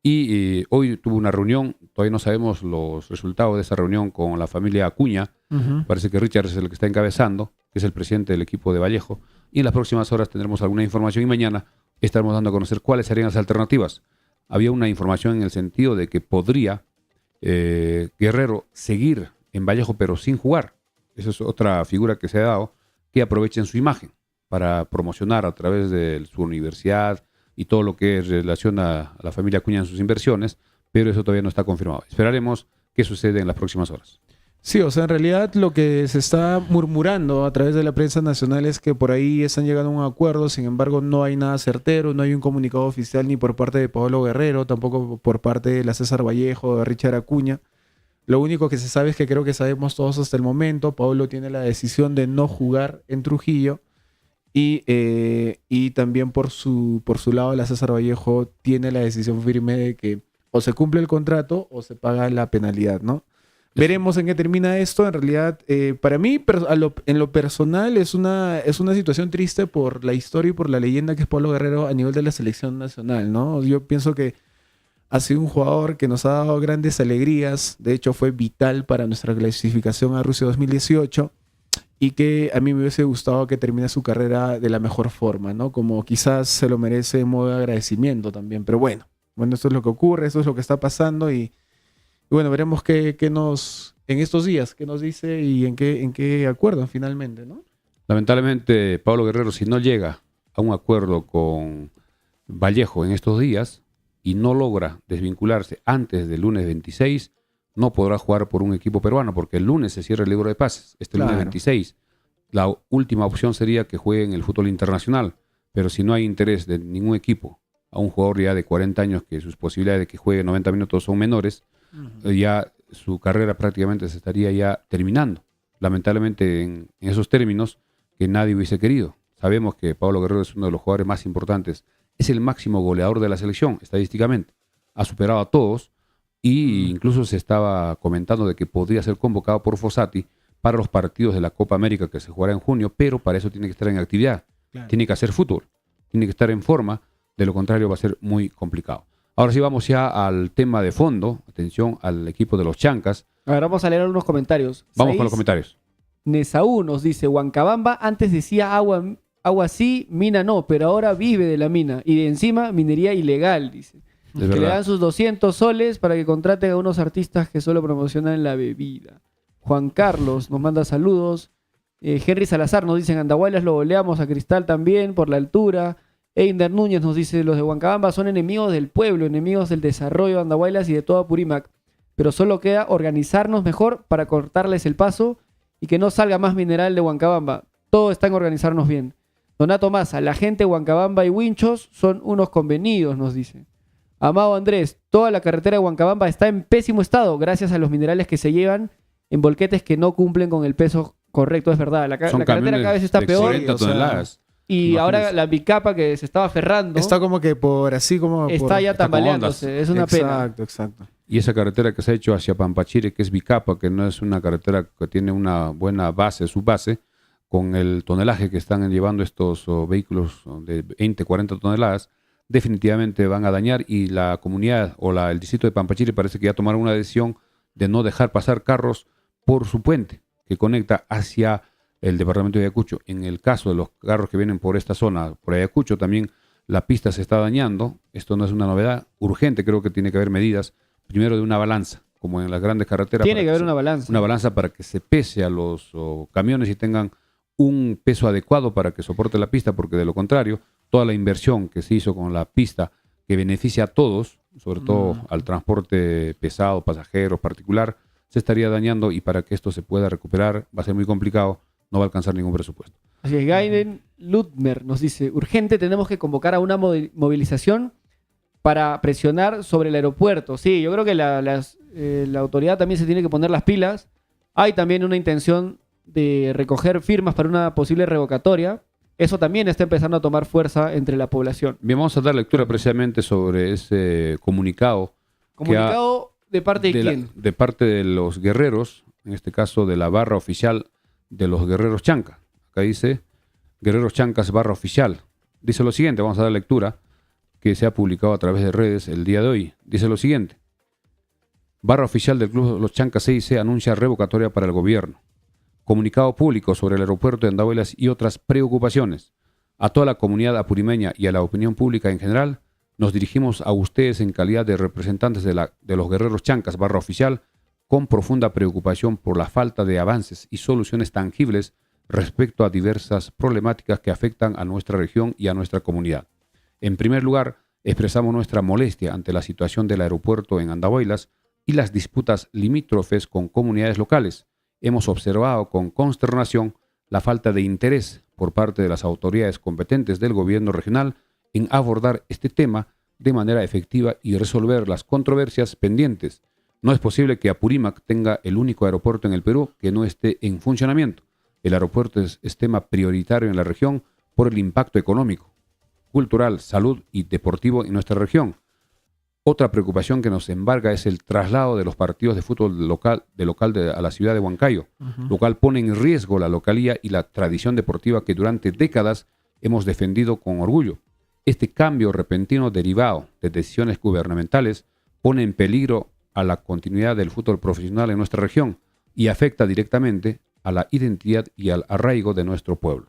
S1: Y hoy tuvo una reunión, todavía no sabemos los resultados de esa reunión con la familia Acuña.
S2: Ujú.
S1: Parece que Richard es el que está encabezando, que es el presidente del equipo de Vallejo. Y en las próximas horas tendremos alguna información y mañana estaremos dando a conocer cuáles serían las alternativas. Había una información en el sentido de que podría Guerrero seguir en Vallejo pero sin jugar. Esa es otra figura que se ha dado, que aprovechen su imagen para promocionar a través de su universidad y todo lo que relaciona a la familia Acuña en sus inversiones, pero eso todavía no está confirmado. Esperaremos qué sucede en las próximas horas.
S2: Sí, o sea, en realidad lo que se está murmurando a través de la prensa nacional es que por ahí están llegando a un acuerdo, sin embargo no hay nada certero, no hay un comunicado oficial ni por parte de Pablo Guerrero, tampoco por parte de la César Vallejo, de Richard Acuña. Lo único que se sabe es que creo que sabemos todos hasta el momento, Pablo tiene la decisión de no jugar en Trujillo y también por su lado la César Vallejo tiene la decisión firme de que o se cumple el contrato o se paga la penalidad, ¿no? Veremos en qué termina esto. En realidad, para mí, en lo personal, es una situación triste por la historia y por la leyenda que es Pablo Guerrero a nivel de la selección nacional, ¿no? Yo pienso que ha sido un jugador que nos ha dado grandes alegrías. De hecho, fue vital para nuestra clasificación a Rusia 2018 y que a mí me hubiese gustado que termine su carrera de la mejor forma, ¿no? Como quizás se lo merece en modo de agradecimiento también. Pero bueno, esto es lo que ocurre, esto es lo que está pasando y bueno, veremos qué nos, en estos días, qué nos dice y en qué acuerdan finalmente, ¿no?
S1: Lamentablemente, Pablo Guerrero, si no llega a un acuerdo con Vallejo en estos días y no logra desvincularse antes del lunes 26, no podrá jugar por un equipo peruano porque el lunes se cierra el libro de pases, lunes
S2: Claro.
S1: 26. La última opción sería que juegue en el fútbol internacional, pero si no hay interés de ningún equipo a un jugador ya de 40 años que sus posibilidades de que juegue 90 minutos son menores, ya su carrera prácticamente se estaría ya terminando. Lamentablemente en esos términos que nadie hubiese querido. Sabemos que Pablo Guerrero es uno de los jugadores más importantes. Es el máximo goleador de la selección, estadísticamente. Ha superado a todos y incluso se estaba comentando de que podría ser convocado por Fossati para los partidos de la Copa América que se jugará en junio, pero para eso tiene que estar en actividad.
S2: Claro.
S1: Tiene que hacer fútbol, tiene que estar en forma, de lo contrario va a ser muy complicado. Ahora sí vamos ya al tema de fondo. Atención al equipo de los Chancas.
S3: A ver, vamos a leer algunos comentarios.
S1: Vamos con los comentarios.
S3: Nesaú nos dice, Huancabamba antes decía agua sí, mina no, pero ahora vive de la mina. Y de encima, minería ilegal, dice.
S1: Es
S3: Que le
S1: verdad.
S3: dan sus 200 soles para que contraten a unos artistas que solo promocionan la bebida. Juan Carlos nos manda saludos. Henry Salazar nos dice, en Andahuaylas lo goleamos, a Cristal también, por la altura. Einder Núñez nos dice, los de Huancabamba son enemigos del pueblo, enemigos del desarrollo de Andahuaylas y de toda Purímac. Pero solo queda organizarnos mejor para cortarles el paso y que no salga más mineral de Huancabamba. Todo está en organizarnos bien. Donato Maza, la gente de Huancabamba y Winchos son unos convenidos, nos dice. Amado Andrés, toda la carretera de Huancabamba está en pésimo estado gracias a los minerales que se llevan en volquetes que no cumplen con el peso correcto, es verdad. La
S1: Son
S3: carretera
S1: camiones
S3: cada vez está
S1: de
S3: peor
S1: 40
S2: o sea,
S1: toneladas.
S3: y
S1: imagínese.
S3: ahora la bicapa que se estaba aferrando
S2: Está como que por así como...
S3: está ya
S1: está con
S3: tambaleándose. Es una pena.
S2: Exacto.
S1: Y esa carretera que se ha hecho hacia Pampachire, que es Bicapa, que no es una carretera que tiene una buena base, su base, con el tonelaje que están llevando estos vehículos de 20, 40 toneladas, definitivamente van a dañar y la comunidad o el distrito de Pampachire parece que ya tomaron una decisión de no dejar pasar carros por su puente que conecta hacia el departamento de Ayacucho. En el caso de los carros que vienen por esta zona, por Ayacucho, también la pista se está dañando. Esto no es una novedad urgente, creo que tiene que haber medidas, primero de una balanza, como en las grandes carreteras.
S3: Tiene
S1: para
S3: que haber
S1: se-
S3: una balanza.
S1: Una balanza para que se pese a los camiones y tengan un peso adecuado para que soporte la pista, porque de lo contrario, toda la inversión que se hizo con la pista, que beneficia a todos, sobre todo al transporte pesado, pasajeros, particular, se estaría dañando y para que esto se pueda recuperar va a ser muy complicado, no va a alcanzar ningún presupuesto.
S3: Así es, Gaiden Ludmer nos dice, urgente, tenemos que convocar a una movilización para presionar sobre el aeropuerto. Sí, yo creo que la autoridad también se tiene que poner las pilas. Hay también una intención de recoger firmas para una posible revocatoria. Eso también está empezando a tomar fuerza entre la población.
S1: Bien, vamos a dar lectura precisamente sobre ese comunicado.
S3: ¿Comunicado de parte de quién?
S1: De parte de los guerreros, en este caso de la barra oficial de los guerreros Chancas. Acá dice Guerreros Chancas barra oficial. Dice lo siguiente, vamos a dar lectura, que se ha publicado a través de redes el día de hoy. Dice lo siguiente. Barra oficial del Club Los Chancas CIC anuncia revocatoria para el gobierno. Comunicado público sobre el aeropuerto de Andahuaylas y otras preocupaciones. A toda la comunidad apurimeña y a la opinión pública en general, nos dirigimos a ustedes en calidad de representantes de los Guerreros Chancas barra oficial con profunda preocupación por la falta de avances y soluciones tangibles respecto a diversas problemáticas que afectan a nuestra región y a nuestra comunidad. En primer lugar, expresamos nuestra molestia ante la situación del aeropuerto en Andahuaylas y las disputas limítrofes con comunidades locales. Hemos observado con consternación la falta de interés por parte de las autoridades competentes del gobierno regional en abordar este tema de manera efectiva y resolver las controversias pendientes. No es posible que Apurímac tenga el único aeropuerto en el Perú que no esté en funcionamiento. El aeropuerto es tema prioritario en la región por el impacto económico, cultural, salud y deportivo en nuestra región. Otra preocupación que nos embarga es el traslado de los partidos de fútbol local a la ciudad de Huancayo, lo cual pone en riesgo la localía y la tradición deportiva que durante décadas hemos defendido con orgullo. Este cambio repentino derivado de decisiones gubernamentales pone en peligro a la continuidad del fútbol profesional en nuestra región y afecta directamente a la identidad y al arraigo de nuestro pueblo.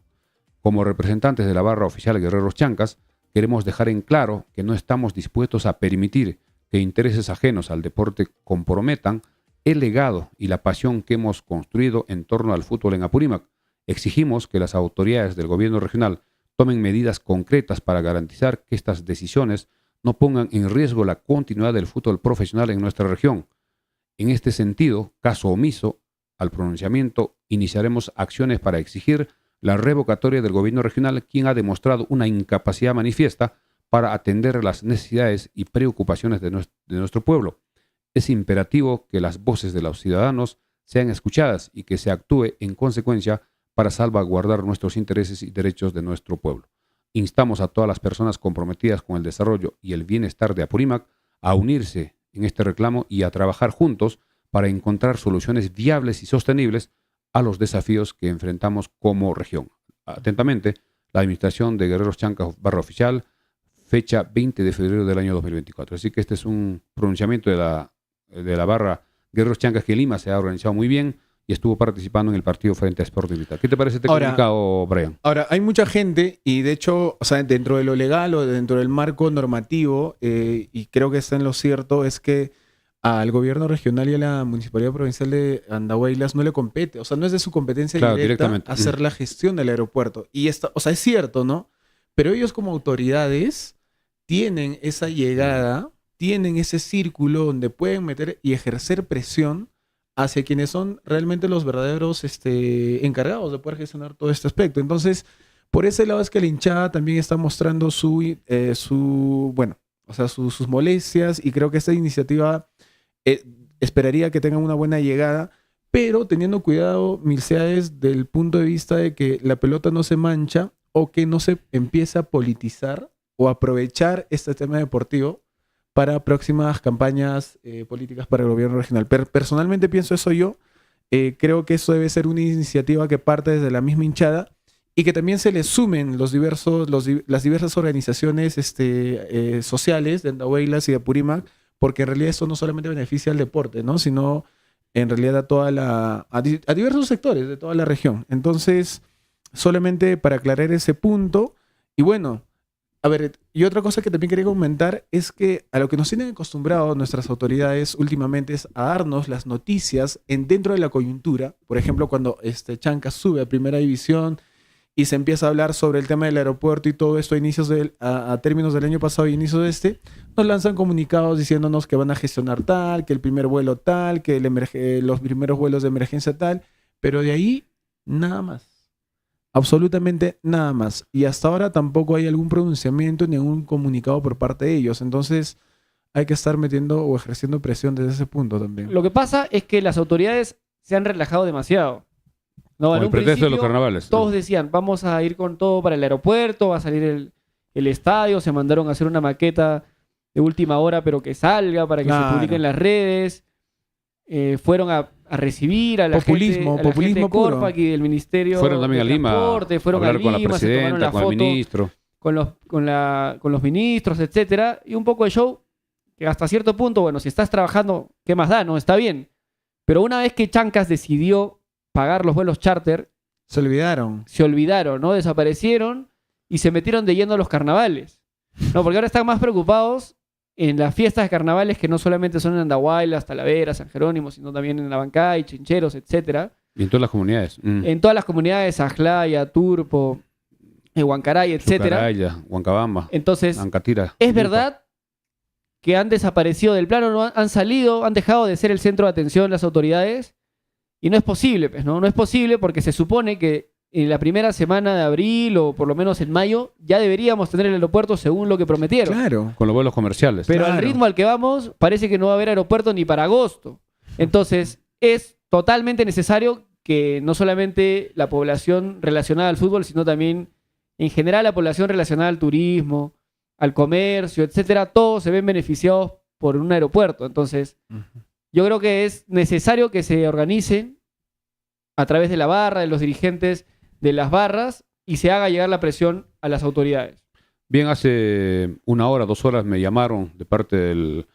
S1: Como representantes de la barra oficial Guerreros Chancas, queremos dejar en claro que no estamos dispuestos a permitir que intereses ajenos al deporte comprometan el legado y la pasión que hemos construido en torno al fútbol en Apurímac. Exigimos que las autoridades del gobierno regional tomen medidas concretas para garantizar que estas decisiones no pongan en riesgo la continuidad del fútbol profesional en nuestra región. En este sentido, caso omiso al pronunciamiento, iniciaremos acciones para exigir la revocatoria del gobierno regional, quien ha demostrado una incapacidad manifiesta para atender las necesidades y preocupaciones de nuestro pueblo. Es imperativo que las voces de los ciudadanos sean escuchadas y que se actúe en consecuencia para salvaguardar nuestros intereses y derechos de nuestro pueblo. Instamos a todas las personas comprometidas con el desarrollo y el bienestar de Apurímac a unirse en este reclamo y a trabajar juntos para encontrar soluciones viables y sostenibles a los desafíos que enfrentamos como región. Atentamente, la Administración de Guerreros Chancas barra oficial, fecha 20 de febrero del año 2024. Así que este es un pronunciamiento de la barra Guerreros Chancas que Lima se ha organizado muy bien y estuvo participando en el partido frente a Sporting Cristal. ¿Qué te parece este comunicado, Brian?
S2: Ahora, hay mucha gente y de hecho, o sea, dentro de lo legal o dentro del marco normativo, y creo que está en lo cierto, es que al gobierno regional y a la Municipalidad Provincial de Andahuaylas no le compete, o sea, no es de su competencia directa hacer la gestión del aeropuerto. Y esto, o sea, es cierto, ¿no? Pero ellos como autoridades tienen esa llegada, tienen ese círculo donde pueden meter y ejercer presión hacia quienes son realmente los verdaderos encargados de poder gestionar todo este aspecto. Entonces, por ese lado es que la hinchada también está mostrando sus molestias, y creo que esta iniciativa esperaría que tenga una buena llegada, pero teniendo cuidado, Milceades, del punto de vista de que la pelota no se mancha o que no se empiece a politizar o aprovechar este tema deportivo para próximas campañas políticas para el gobierno regional. Personalmente pienso eso yo. Creo que eso debe ser una iniciativa que parte desde la misma hinchada y que también se le sumen las diversas organizaciones sociales de Andahuaylas y de Apurímac, porque en realidad esto no solamente beneficia al deporte, ¿no? Sino en realidad a diversos sectores de toda la región. Entonces, solamente para aclarar ese punto. Y bueno, a ver, y otra cosa que también quería comentar es que a lo que nos tienen acostumbrados nuestras autoridades últimamente es a darnos las noticias dentro de la coyuntura. Por ejemplo, cuando Chancas sube a Primera División y se empieza a hablar sobre el tema del aeropuerto y todo esto a términos del año pasado y inicios de nos lanzan comunicados diciéndonos que van a gestionar tal, que el primer vuelo tal, que los primeros vuelos de emergencia tal, pero de ahí nada más. Absolutamente nada más. Y hasta ahora tampoco hay algún pronunciamiento ni algún comunicado por parte de ellos. Entonces hay que estar metiendo o ejerciendo presión desde ese punto también.
S3: Lo que pasa es que las autoridades se han relajado demasiado. No,
S1: Con
S3: en
S1: el
S3: un
S1: pretexto de los
S3: principio,
S1: carnavales.
S3: todos decían, vamos a ir con todo para el aeropuerto, va a salir el estadio, se mandaron a hacer una maqueta de última hora, pero que salga para que se
S2: Claro.
S3: publique en las redes. Fueron a recibir a la
S2: Populismo,
S3: gente, a la
S2: populismo
S3: gente de
S2: puro.
S3: Corpac y del Ministerio
S1: Fueron también
S3: de
S1: a Lima
S3: Transporte,
S1: a
S3: fueron a
S1: hablar con la
S3: Lima, se tomaron
S1: presidenta,
S3: la
S1: con el
S3: foto
S1: ministro.
S3: con los ministros, etcétera, y un poco de show que hasta cierto punto, bueno, si estás trabajando, ¿qué más da? No, está bien. Pero una vez que Chancas decidió pagar los vuelos charter,
S2: Se olvidaron.
S3: se olvidaron, ¿no? Desaparecieron y se metieron de lleno a los carnavales. No, porque ahora están más preocupados en las fiestas de carnavales que no solamente son en Andahuaylas, Talavera, San Jerónimo, sino también en Abancay, Chincheros, etcétera.
S1: Y en todas las comunidades.
S3: En todas las comunidades, Ajlaya, Turpo, Huancaray, etcétera.
S1: Caraya, Huancabamba,
S3: Entonces,
S1: Ancatira.
S3: es verdad que han desaparecido del plano, no han salido, han dejado de ser el centro de atención las autoridades y no es posible, pues, ¿no? No es posible porque se supone que en la primera semana de abril o por lo menos en mayo ya deberíamos tener el aeropuerto según lo que prometieron.
S2: Claro.
S1: Con los vuelos comerciales.
S3: Pero al
S2: Claro.
S3: ritmo al que vamos parece que no va a haber aeropuerto ni para agosto. Entonces es totalmente necesario que no solamente la población relacionada al fútbol, sino también en general la población relacionada al turismo, al comercio, etcétera, todos se ven beneficiados por un aeropuerto. Entonces, yo creo que es necesario que se organicen a través de la barra, de los dirigentes de las barras, y se haga llegar la presión a las autoridades.
S1: Bien, hace 1 hora, 2 horas me llamaron de parte de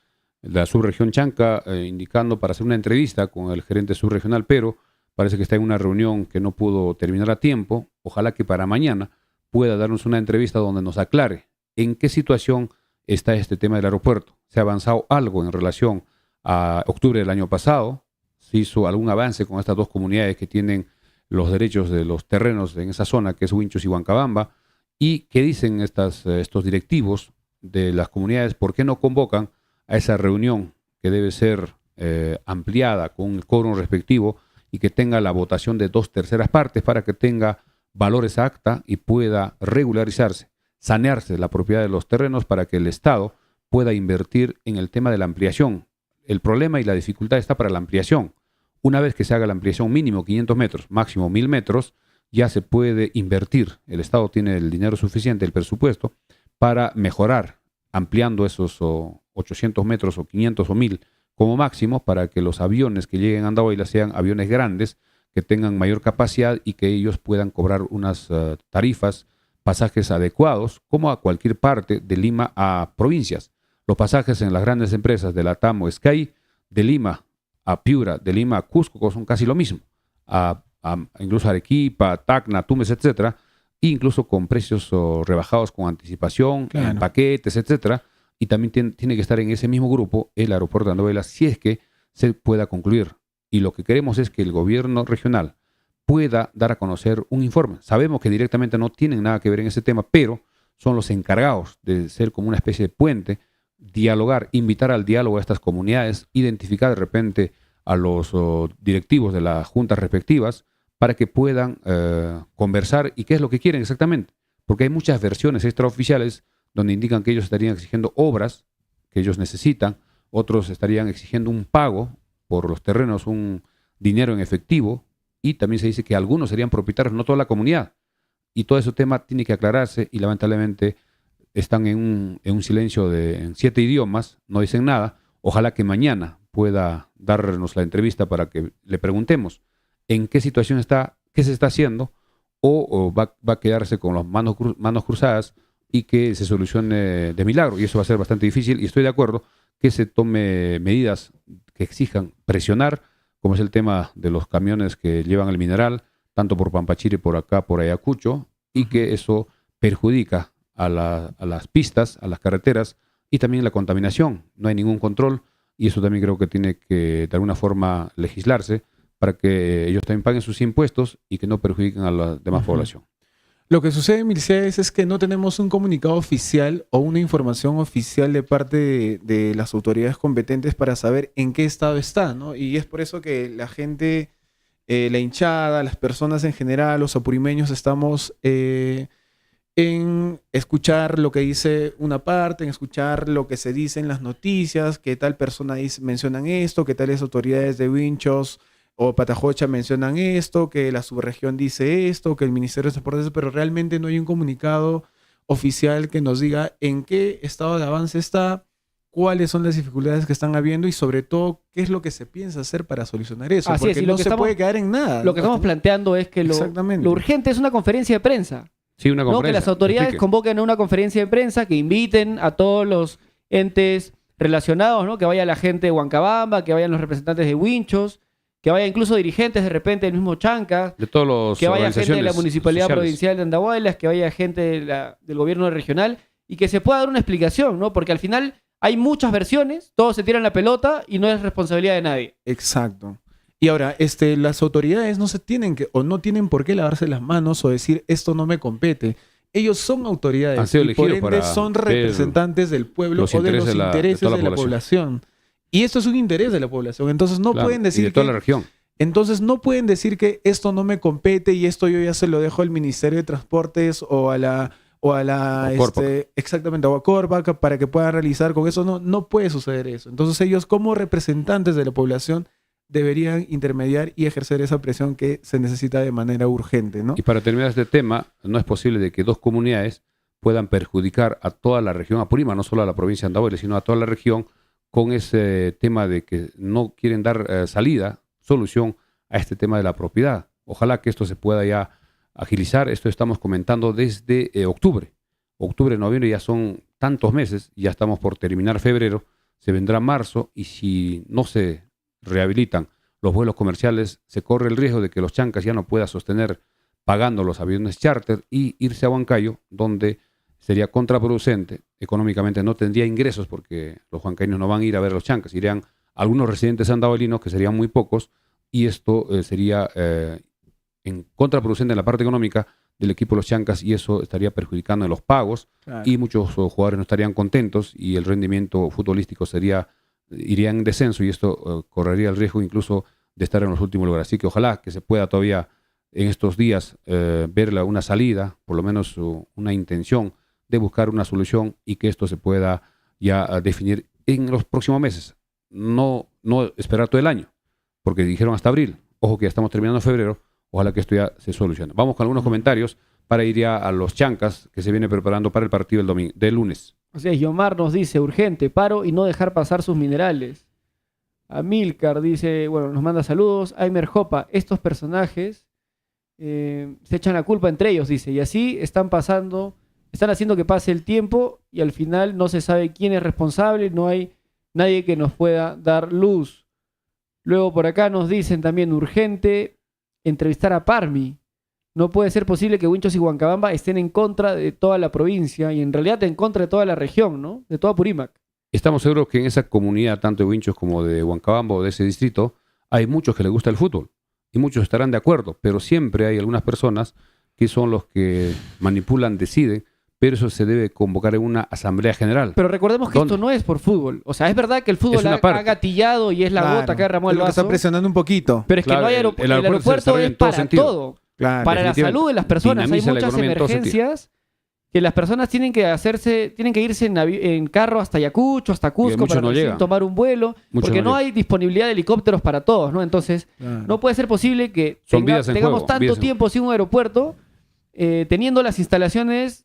S1: la subregión Chanca indicando para hacer una entrevista con el gerente subregional, pero parece que está en una reunión que no pudo terminar a tiempo. Ojalá que para mañana pueda darnos una entrevista donde nos aclare en qué situación está este tema del aeropuerto. ¿Se ha avanzado algo en relación a octubre del año pasado? ¿Se hizo algún avance con estas dos comunidades que tienen los derechos de los terrenos en esa zona, que es Huinchos y Huancabamba? ¿Y qué dicen estos directivos de las comunidades? ¿Por qué no convocan a esa reunión que debe ser ampliada con el quórum respectivo y que tenga la votación de 2/3 partes para que tenga valor exacta y pueda regularizarse, sanearse la propiedad de los terrenos para que el Estado pueda invertir en el tema de la ampliación? El problema y la dificultad está para la ampliación. Una vez que se haga la ampliación mínimo 500 metros, máximo 1000 metros, ya se puede invertir. El Estado tiene el dinero suficiente, el presupuesto, para mejorar, ampliando esos 800 metros o 500 o 1000 como máximo, para que los aviones que lleguen a Andahuaylas sean aviones grandes, que tengan mayor capacidad y que ellos puedan cobrar unas tarifas, pasajes adecuados, como a cualquier parte de Lima a provincias. Los pasajes en las grandes empresas de Latam o Sky, de Lima a Piura, de Lima a Cusco, son casi lo mismo. Incluso Arequipa, Tacna, Tumbes, etcétera, e incluso con precios rebajados con anticipación,
S2: Claro.
S1: en paquetes, etcétera. Y también tiene que estar en ese mismo grupo el aeropuerto de Andahuaylas si es que se pueda concluir. Y lo que queremos es que el gobierno regional pueda dar a conocer un informe. Sabemos que directamente no tienen nada que ver en ese tema, pero son los encargados de ser como una especie de puente, dialogar, invitar al diálogo a estas comunidades, identificar de repente a los directivos de las juntas respectivas para que puedan conversar y qué es lo que quieren exactamente. Porque hay muchas versiones extraoficiales donde indican que ellos estarían exigiendo obras que ellos necesitan, otros estarían exigiendo un pago por los terrenos, un dinero en efectivo, y también se dice que algunos serían propietarios, no toda la comunidad. Y todo ese tema tiene que aclararse y lamentablemente están en un silencio en 7 idiomas, no dicen nada. Ojalá que mañana pueda darnos la entrevista para que le preguntemos en qué situación está, qué se está haciendo, o va a quedarse con las manos cruzadas y que se solucione de milagro. Y eso va a ser bastante difícil y estoy de acuerdo que se tome medidas que exijan presionar, como es el tema de los camiones que llevan el mineral, tanto por Pampachire, por acá, por Ayacucho, y que eso perjudica a las pistas, a las carreteras, y también la contaminación. No hay ningún control, y eso también creo que tiene que de alguna forma legislarse para que ellos también paguen sus impuestos y que no perjudiquen a la demás población.
S2: Lo que sucede, Milciades, es que no tenemos un comunicado oficial o una información oficial de parte de las autoridades competentes para saber en qué estado está, ¿no? Y es por eso que la gente la hinchada, las personas en general, los apurimeños estamos en escuchar lo que dice una parte, en escuchar lo que se dice en las noticias, que tal persona mencionan esto, que tales autoridades de Winchos o Patajocha mencionan esto, que la subregión dice esto, que el Ministerio de Transportes, pero realmente no hay un comunicado oficial que nos diga en qué estado de avance está, cuáles son las dificultades que están habiendo y sobre todo qué es lo que se piensa hacer para solucionar eso.
S3: Así
S2: porque
S3: es, y
S2: no se puede quedar en nada.
S3: Lo que estamos planteando es que
S2: Exactamente.
S3: lo urgente es una conferencia de prensa.
S1: Sí, una
S3: ¿No? Que
S1: conferencia.
S3: las autoridades
S1: Explique.
S3: convoquen a una conferencia de prensa, que inviten a todos los entes relacionados, ¿no? Que vaya la gente de Huancabamba, que vayan los representantes de Winchos, que vaya incluso dirigentes de repente del mismo Chanca,
S1: De todos los
S3: que vaya gente de la
S1: organizaciones
S3: Municipalidad
S1: sociales.
S3: Provincial de Andahuaylas, que vaya gente del gobierno regional y que se pueda dar una explicación, ¿no? Porque al final hay muchas versiones, todos se tiran la pelota y no es responsabilidad de nadie.
S2: Exacto. Y ahora, las autoridades no se tienen que, o no tienen por qué lavarse las manos o decir esto no me compete. Ellos son autoridades
S1: Han sido
S2: y por
S1: elegidos
S2: ende
S1: para
S2: son
S1: ver
S2: representantes del pueblo
S1: los
S2: o de los
S1: intereses de
S2: intereses
S1: toda
S2: de
S1: la
S2: la población. Y esto es un interés de la población. Entonces no
S1: Claro,
S2: pueden
S1: y
S2: decir
S1: de toda
S2: que
S1: la región.
S2: Entonces no pueden decir que esto no me compete y esto yo ya se lo dejo al Ministerio de Transportes o a la
S1: O Corpac.
S2: exactamente, o a Corpac para que puedan realizar con eso. No puede suceder eso. Entonces ellos como representantes de la población deberían intermediar y ejercer esa presión que se necesita de manera urgente, ¿no?
S1: Y para terminar este tema, no es posible de que dos comunidades puedan perjudicar a toda la región Apurímac, no solo a la provincia de Andahuaylas, sino a toda la región, con ese tema de que no quieren dar solución a este tema de la propiedad. Ojalá que esto se pueda ya agilizar. Esto estamos comentando desde octubre. Octubre, noviembre ya son tantos meses, ya estamos por terminar febrero, se vendrá marzo y si no se rehabilitan los vuelos comerciales, se corre el riesgo de que los Chancas ya no puedan sostener pagando los aviones charter y irse a Huancayo, donde sería contraproducente. Económicamente no tendría ingresos porque los huancaínos no van a ir a ver a los Chancas, irían algunos residentes andahuaylinos, que serían muy pocos, y esto sería en contraproducente en la parte económica del equipo de los Chancas y eso estaría perjudicando en los pagos y muchos jugadores no estarían contentos y el rendimiento futbolístico iría en descenso y esto correría el riesgo incluso de estar en los últimos lugares. Así que ojalá que se pueda todavía en estos días ver una salida, por lo menos una intención de buscar una solución y que esto se pueda ya definir en los próximos meses. No esperar todo el año, porque dijeron hasta abril. Ojo que ya estamos terminando febrero, ojalá que esto ya se solucione. Vamos con algunos comentarios para ir ya a los Chancas que se viene preparando para el partido del lunes.
S3: Así es, Yomar nos dice, urgente, paro y no dejar pasar sus minerales. Amilcar dice, bueno, nos manda saludos. Aimer Jopa, estos personajes se echan la culpa entre ellos, dice, y así están haciendo que pase el tiempo y al final no se sabe quién es responsable, no hay nadie que nos pueda dar luz. Luego por acá nos dicen también, urgente, entrevistar a Parmi. No puede ser posible que Winchos y Huancabamba estén en contra de toda la provincia y en realidad en contra de toda la región, ¿no? De toda Apurímac.
S1: Estamos seguros que en esa comunidad, tanto de Winchos como de Huancabamba o de ese distrito, hay muchos que les gusta el fútbol y muchos estarán de acuerdo, pero siempre hay algunas personas que son los que manipulan, deciden, pero eso se debe convocar en una asamblea general.
S3: Pero recordemos que
S1: ¿Dónde?
S3: esto no es por fútbol. O sea, es verdad que el fútbol
S1: Es una
S3: ha
S1: parte.
S3: gatillado y es la
S2: Claro,
S3: gota que derramó
S2: es
S3: el
S2: lo que
S3: vaso.
S2: está presionando un poquito.
S3: Pero es que
S1: Claro,
S3: no hay
S1: el
S3: aeropuerto. El
S1: aeropuerto se
S3: aeropuerto
S1: desarrolla
S3: es
S1: en todo
S3: para
S1: sentido.
S3: todo.
S2: Claro.
S3: Para la
S1: definitivamente.
S3: salud de las personas. Hay
S1: Dinamiza la
S3: muchas
S1: economía en todo
S3: emergencias que las personas tienen que irse en carro hasta Ayacucho, hasta Cusco
S1: muchos
S3: para
S1: no
S3: recién
S1: llegan.
S3: tomar un vuelo,
S1: Muchos
S3: porque
S1: no
S3: no
S1: llegan.
S3: hay disponibilidad de helicópteros para todos, ¿no? Entonces,
S2: Claro.
S3: no puede ser posible que
S1: Son vidas en
S3: tengamos
S1: juego,
S3: tanto
S1: vidas en
S3: tiempo sin un aeropuerto, teniendo las instalaciones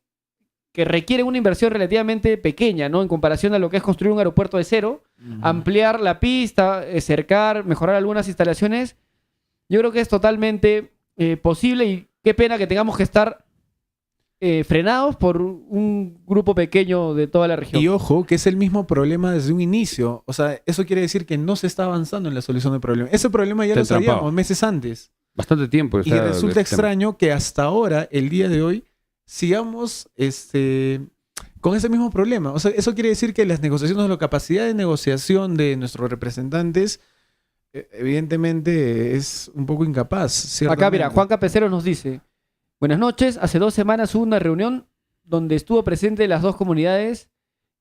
S3: que requieren una inversión relativamente pequeña, ¿no? En comparación a lo que es construir un aeropuerto de cero, ampliar la pista, cercar, mejorar algunas instalaciones. Yo creo que es totalmente posible y qué pena que tengamos que estar frenados por un grupo pequeño de toda la región.
S2: Y ojo, que es el mismo problema desde un inicio. O sea, eso quiere decir que no se está avanzando en la solución del problema. Ese problema ya
S1: Está
S2: lo
S1: entrampado.
S2: sabíamos meses antes.
S1: Bastante tiempo.
S2: Y
S1: está
S2: resulta
S1: este tema.
S2: extraño que hasta ahora, el día de hoy, sigamos con ese mismo problema. O sea, eso quiere decir que las negociaciones, la capacidad de negociación de nuestros representantes, evidentemente es un poco incapaz.
S3: Acá, mira,
S2: ciertamente.
S3: Juan Capecero nos dice: buenas noches, hace 2 semanas hubo una reunión donde estuvo presente las dos comunidades,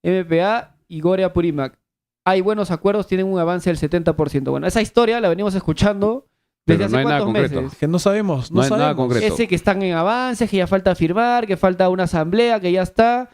S3: MPA y Gore Apurímac. Hay buenos acuerdos, tienen un avance del 70%. Bueno, esa historia la venimos escuchando ¿Desde
S1: Pero
S3: hace
S1: no hay nada
S3: cuántos
S1: concreto.
S3: meses?
S2: Que no sabemos, no
S1: No hay nada
S2: sabemos.
S1: concreto.
S3: Ese que están en avances, que ya falta firmar, que falta una asamblea, que ya está,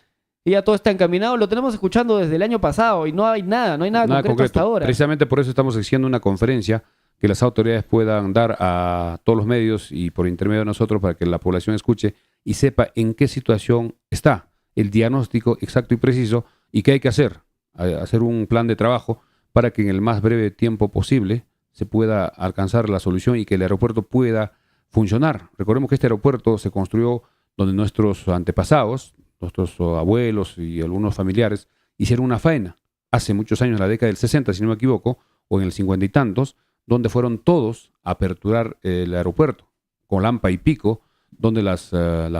S3: y ya todo está encaminado. Lo tenemos escuchando desde el año pasado y no hay nada concreto hasta ahora.
S1: Precisamente por eso estamos haciendo una conferencia que las autoridades puedan dar a todos los medios y por intermedio de nosotros para que la población escuche y sepa en qué situación está, el diagnóstico exacto y preciso y qué hay que hacer. Hacer un plan de trabajo para que en el más breve tiempo posible se pueda alcanzar la solución y que el aeropuerto pueda funcionar. Recordemos que este aeropuerto se construyó donde nuestros antepasados, nuestros abuelos y algunos familiares hicieron una faena hace muchos años, en la década del 60, si no me equivoco, o en el 50 y tantos, donde fueron todos a aperturar el aeropuerto con lampa y pico, donde las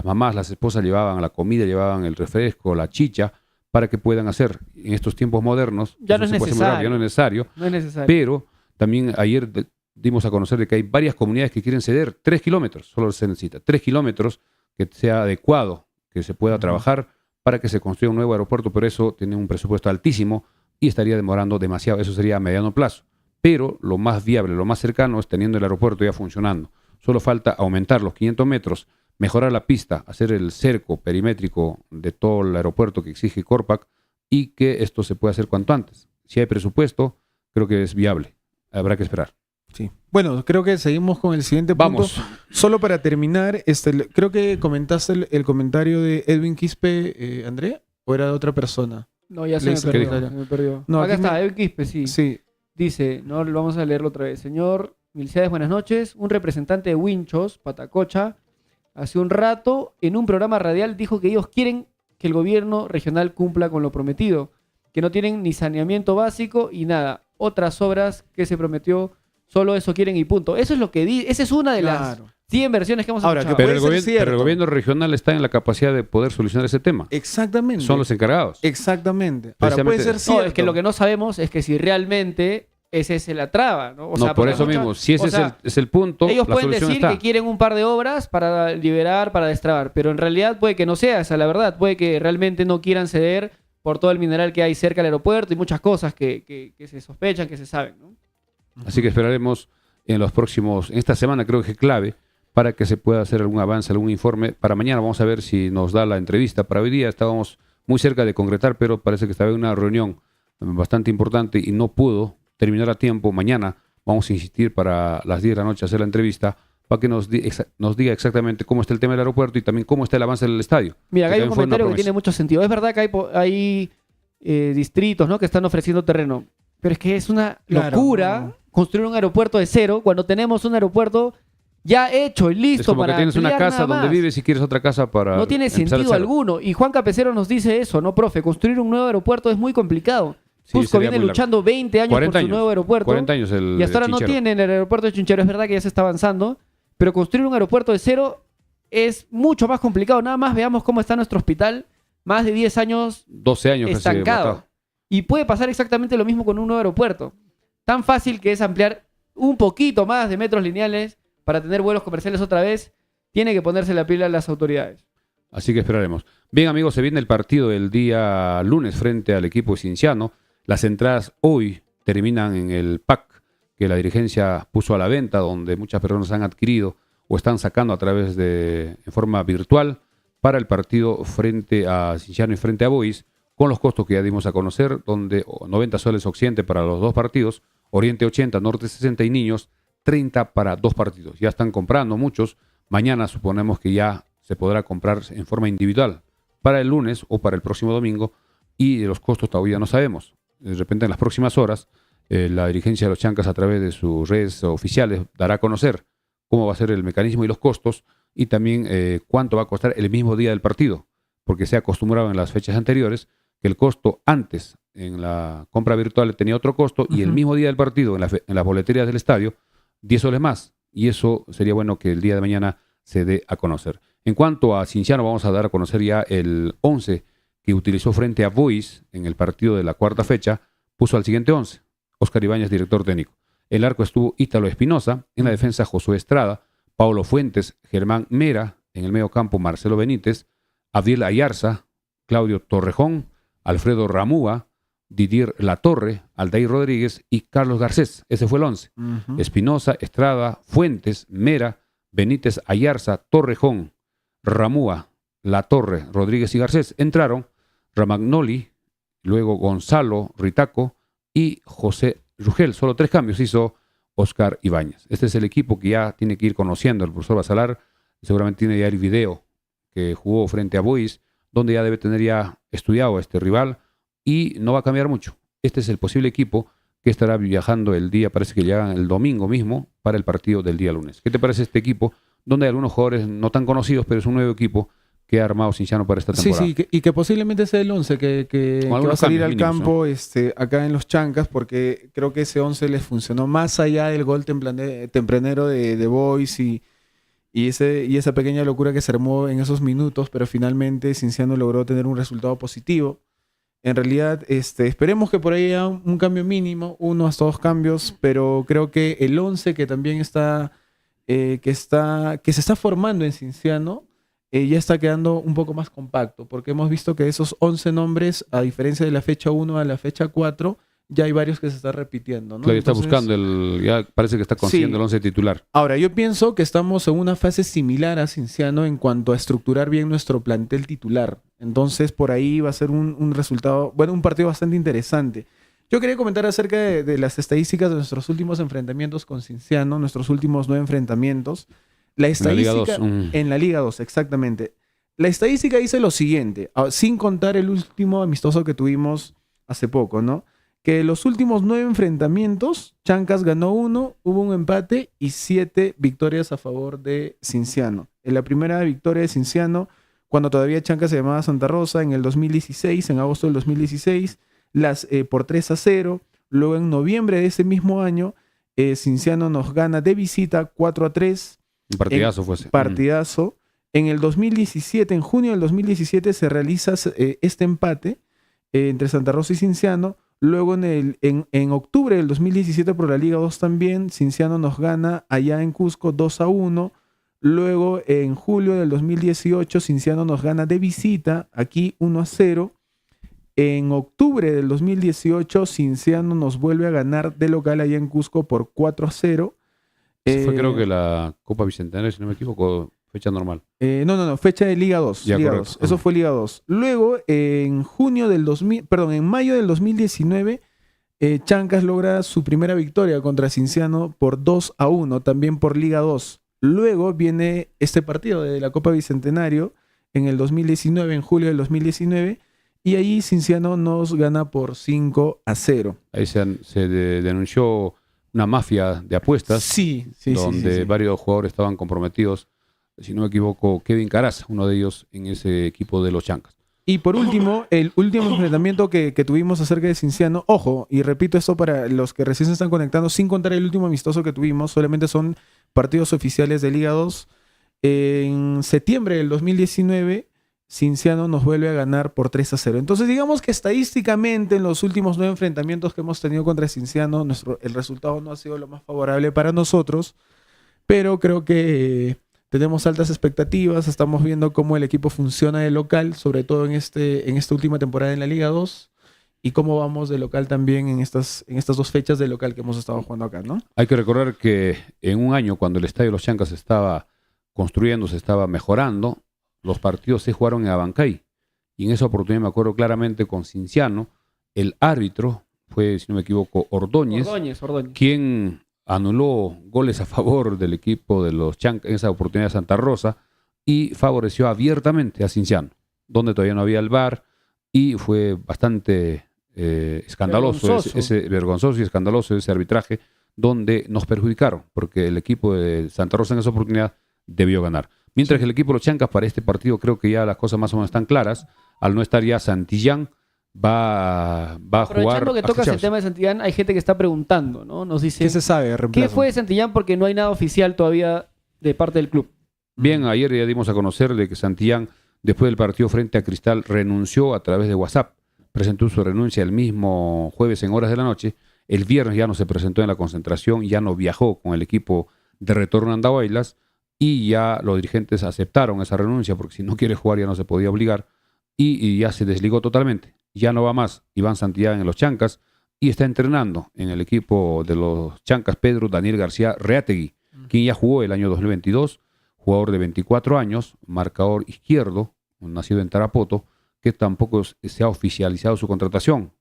S1: mamás, las esposas llevaban la comida, llevaban el refresco, la chicha, para que puedan hacer en estos tiempos modernos.
S3: Ya no
S1: eso
S3: es
S1: se puede sembrar, ya no es necesario,
S3: No es necesario.
S1: pero también ayer dimos a conocer de que hay varias comunidades que quieren ceder 3 kilómetros, solo se necesita 3 kilómetros que sea adecuado, que se pueda trabajar para que se construya un nuevo aeropuerto, pero eso tiene un presupuesto altísimo y estaría demorando demasiado, eso sería a mediano plazo. Pero lo más viable, lo más cercano es teniendo el aeropuerto ya funcionando. Solo falta aumentar los 500 metros, mejorar la pista, hacer el cerco perimétrico de todo el aeropuerto que exige Corpac y que esto se pueda hacer cuanto antes. Si hay presupuesto, creo que es viable. Habrá que esperar.
S2: Sí. Bueno, creo que seguimos con el siguiente punto.
S1: Vamos.
S2: Solo para terminar, creo que comentaste el comentario de Edwin Quispe, Andrea, o era de otra persona.
S3: No, ya se
S2: Le
S3: me
S2: hice
S3: perdió.
S2: comentario.
S3: Se me perdió.
S2: No,
S3: Acá
S2: aquí
S3: está,
S2: me-
S3: Edwin Quispe, sí.
S2: Sí.
S3: Dice, no, vamos a leerlo otra vez. Señor Milciades, buenas noches. Un representante de Winchos, Patacocha, hace un rato en un programa radial dijo que ellos quieren que el gobierno regional cumpla con lo prometido, que no tienen ni saneamiento básico y nada. Otras obras que se prometió, solo eso quieren y punto. Eso es lo que dice. Esa es una de las
S2: Claro.
S3: 100 versiones que hemos
S2: Ahora,
S3: escuchado.
S2: que
S1: Pero
S2: puede
S1: el,
S2: ser cierto.
S1: gobierno regional está en la capacidad de poder solucionar ese tema.
S2: Exactamente.
S1: Son los encargados.
S2: Exactamente. Ahora, puede
S1: Precisamente-
S2: ser cierto.
S3: No, es que lo que no sabemos es que si realmente esa es la traba, ¿no? O
S1: No,
S3: sea,
S1: por
S3: porque
S1: eso
S3: mucha-
S1: mismo. Si ese
S3: o sea,
S1: es el punto,
S3: ellos
S1: la
S3: pueden
S1: solución
S3: decir
S1: está.
S3: que quieren un par de obras para liberar, para destrabar, pero en realidad puede que no sea esa la verdad. Puede que realmente no quieran ceder por todo el mineral que hay cerca del aeropuerto y muchas cosas que se sospechan, que se saben, ¿no?
S1: Así que esperaremos en esta semana creo que es clave, para que se pueda hacer algún avance, algún informe. Para mañana vamos a ver si nos da la entrevista. Para hoy día estábamos muy cerca de concretar, pero parece que estaba en una reunión bastante importante y no pudo terminar a tiempo. Mañana vamos a insistir para las 10 de la noche hacer la entrevista para que nos diga exactamente cómo está el tema del aeropuerto y también cómo está el avance del estadio.
S3: Mira, acá hay un
S1: también fue una
S3: comentario que
S1: promesa.
S3: tiene mucho sentido. Es verdad que hay distritos, ¿no?, que están ofreciendo terreno, pero es que es una
S2: Claro,
S3: locura
S2: no.
S3: construir un aeropuerto de cero cuando tenemos un aeropuerto ya hecho y listo
S1: Es como
S3: para
S1: que tienes una
S3: ampliar
S1: casa
S3: nada
S1: donde
S3: más.
S1: vives y quieres otra casa para
S3: No tiene
S1: empezar de
S3: sentido
S1: cero.
S3: alguno. Y Juan Capecero nos dice eso, ¿no, profe? Construir un nuevo aeropuerto es muy complicado.
S1: Sí,
S3: Cusco
S1: sería
S3: viene
S1: muy largo.
S3: luchando 20 años por
S1: 40
S3: su
S1: años.
S3: nuevo aeropuerto.
S1: 40 años el
S3: Y hasta ahora no
S1: Chinchero.
S3: tienen el aeropuerto de Chinchero. Es verdad que ya se está avanzando. Pero construir un aeropuerto de cero es mucho más complicado. Nada más veamos cómo está nuestro hospital. Más de 10 años
S1: 12 años que se
S3: estancado.
S1: botaba.
S3: Y puede pasar exactamente lo mismo con un nuevo aeropuerto. Tan fácil que es ampliar un poquito más de metros lineales para tener vuelos comerciales otra vez. Tiene que ponerse la pila a las autoridades.
S1: Así que esperaremos. Bien, amigos, se viene el partido del día lunes frente al equipo cinciano. Las entradas hoy terminan en el pack que la dirigencia puso a la venta, donde muchas personas han adquirido o están sacando en forma virtual para el partido frente a Cinciano y frente a Boys, con los costos que ya dimos a conocer, donde 90 soles Occidente para los dos partidos, Oriente 80, Norte 60 y Niños 30 para dos partidos. Ya están comprando muchos. Mañana suponemos que ya se podrá comprar en forma individual para el lunes o para el próximo domingo y de los costos todavía no sabemos. De repente en las próximas horas la dirigencia de los Chancas a través de sus redes oficiales dará a conocer cómo va a ser el mecanismo y los costos y también cuánto va a costar el mismo día del partido, porque se ha acostumbrado en las fechas anteriores que el costo antes en la compra virtual tenía otro costo y el
S2: Ujú.
S1: mismo día del partido en las boleterías del estadio 10 soles más. Y eso sería bueno que el día de mañana se dé a conocer. En cuanto a Cinciano, vamos a dar a conocer ya el 11 que utilizó frente a Boys en el partido de la cuarta fecha. Puso al siguiente 11. Oscar Ibáñez, director técnico. El arco estuvo Ítalo Espinosa. En la defensa, Josué Estrada. Paulo Fuentes, Germán Mera. En el medio campo, Marcelo Benítez. Abdiel Ayarza. Claudio Torrejón. Alfredo Ramúa. Didier Latorre, Aldair Rodríguez y Carlos Garcés. Ese fue el 11. Espinosa, Estrada, Fuentes, Mera, Benítez, Ayarza, Torrejón, Ramúa, Latorre, Rodríguez y Garcés. Entraron Ramagnoli, luego Gonzalo, Ritaco y José Rugel. Solo 3 cambios hizo Oscar Ibáñez. Este es el equipo que ya tiene que ir conociendo el profesor Basalar. Seguramente tiene ya el video que jugó frente a Boys, donde ya debe tener ya estudiado a este rival y no va a cambiar mucho. Este es el posible equipo que estará viajando el día, parece que llegan el domingo mismo, para el partido del día lunes. ¿Qué te parece este equipo? Donde hay algunos jugadores no tan conocidos, pero es un nuevo equipo que ha armado Cienciano para esta temporada.
S2: Sí, y que posiblemente sea el 11 que va a salir al
S1: mínimos,
S2: campo, ¿no? Acá en los Chancas, porque creo que ese 11 les funcionó más allá del gol tempranero de Boys y esa pequeña locura que se armó en esos minutos, pero finalmente Cienciano logró tener un resultado positivo. En realidad, esperemos que por ahí haya un cambio mínimo, 1 hasta 2 cambios, pero creo que el 11 que también que se está formando en Cienciano, ya está quedando un poco más compacto, porque hemos visto que esos 11 nombres, a diferencia de la fecha 1 a la fecha 4, ya hay varios que se están repitiendo, ¿no?
S1: Claro, está buscando ya parece que está consiguiendo el 11 titular.
S2: Ahora, yo pienso que estamos en una fase similar a Cienciano en cuanto a estructurar bien nuestro plantel titular. Entonces, por ahí va a ser un resultado, bueno, un partido bastante interesante. Yo quería comentar acerca de las estadísticas de nuestros últimos enfrentamientos con Cienciano, nuestros últimos 9 enfrentamientos. La estadística en la Liga 2, exactamente. La estadística dice lo siguiente, sin contar el último amistoso que tuvimos hace poco, ¿no? Que los últimos 9 enfrentamientos, Chancas ganó 1, hubo un empate y 7 victorias a favor de Cienciano. En la primera victoria de Cienciano, cuando todavía Chancas se llamaba Santa Rosa, en el 2016, en agosto del 2016, por 3-0. Luego en noviembre de ese mismo año, Cienciano nos gana de visita 4-3.
S1: Un partidazo fue ese.
S2: Partidazo. En el 2017, en junio del 2017, se realiza este empate entre Santa Rosa y Cienciano. Luego en octubre del 2017 por la Liga 2 también, Cienciano nos gana allá en Cusco 2-1. Luego en julio del 2018, Cienciano nos gana de visita aquí 1-0. En octubre del 2018, Cienciano nos vuelve a ganar de local allá en Cusco por 4-0.
S1: Fue creo que la Copa Bicentenario, si no me equivoco, fecha normal.
S2: No, fecha de Liga 2.
S1: Ya,
S2: Liga
S1: correcto.
S2: 2. Eso fue Liga 2. Luego, en mayo del 2019, Chancas logra su primera victoria contra Cienciano por 2-1, también por Liga 2. Luego viene este partido de la Copa Bicentenario en el 2019, en julio del 2019, y ahí Cienciano nos gana por 5-0.
S1: Ahí se denunció una mafia de apuestas,
S2: Sí.
S1: donde varios jugadores estaban comprometidos. Si no me equivoco, Kevin Caraz, uno de ellos en ese equipo de los Chancas.
S2: Y por último, el último enfrentamiento que tuvimos acerca de Cienciano, ojo, y repito esto para los que recién se están conectando, sin contar el último amistoso que tuvimos, solamente son partidos oficiales de Liga 2. En septiembre del 2019, Cienciano nos vuelve a ganar por 3-0. Entonces, digamos que estadísticamente en los últimos 9 enfrentamientos que hemos tenido contra Cienciano, el resultado no ha sido lo más favorable para nosotros, pero creo que tenemos altas expectativas. Estamos viendo cómo el equipo funciona de local, sobre todo en esta última temporada en la Liga 2, y cómo vamos de local también en estas 2 fechas de local que hemos estado jugando acá, ¿no?
S1: Hay que recordar que en un año, cuando el Estadio de los Chancas estaba construyendo, se estaba mejorando, los partidos se jugaron en Abancay. Y en esa oportunidad me acuerdo claramente con Cienciano, el árbitro fue, si no me equivoco, Ordóñez. Quien anuló goles a favor del equipo de los Chancas en esa oportunidad de Santa Rosa y favoreció abiertamente a Cienciano, donde todavía no había el VAR, y fue bastante vergonzoso y escandaloso ese arbitraje, donde nos perjudicaron, porque el equipo de Santa Rosa en esa oportunidad debió ganar. Mientras que el equipo de los Chancas para este partido creo que ya las cosas más o menos están claras. Al no estar ya Santillán, va a jugar.
S3: Aprovechando que tocas el tema de Santillán, hay gente que está preguntando, ¿no? Nos dice,
S2: ¿qué se sabe de reemplazo?
S3: ¿Qué fue de Santillán? Porque no hay nada oficial todavía de parte del club.
S1: Bien, ayer ya dimos a conocer de que Santillán, después del partido frente a Cristal, renunció a través de WhatsApp. Presentó su renuncia el mismo jueves en horas de la noche. El viernes ya no se presentó en la concentración, ya no viajó con el equipo de retorno a Andahuaylas, y ya los dirigentes aceptaron esa renuncia, porque si no quiere jugar ya no se podía obligar, y ya se desligó totalmente. ya no va más Iván Santillán en los Chancas y está entrenando en el equipo de los Chancas Pedro Daniel García Reategui, quien ya jugó el año 2022, jugador de 24 años, marcador izquierdo, nacido en Tarapoto, que tampoco se ha oficializado su contratación.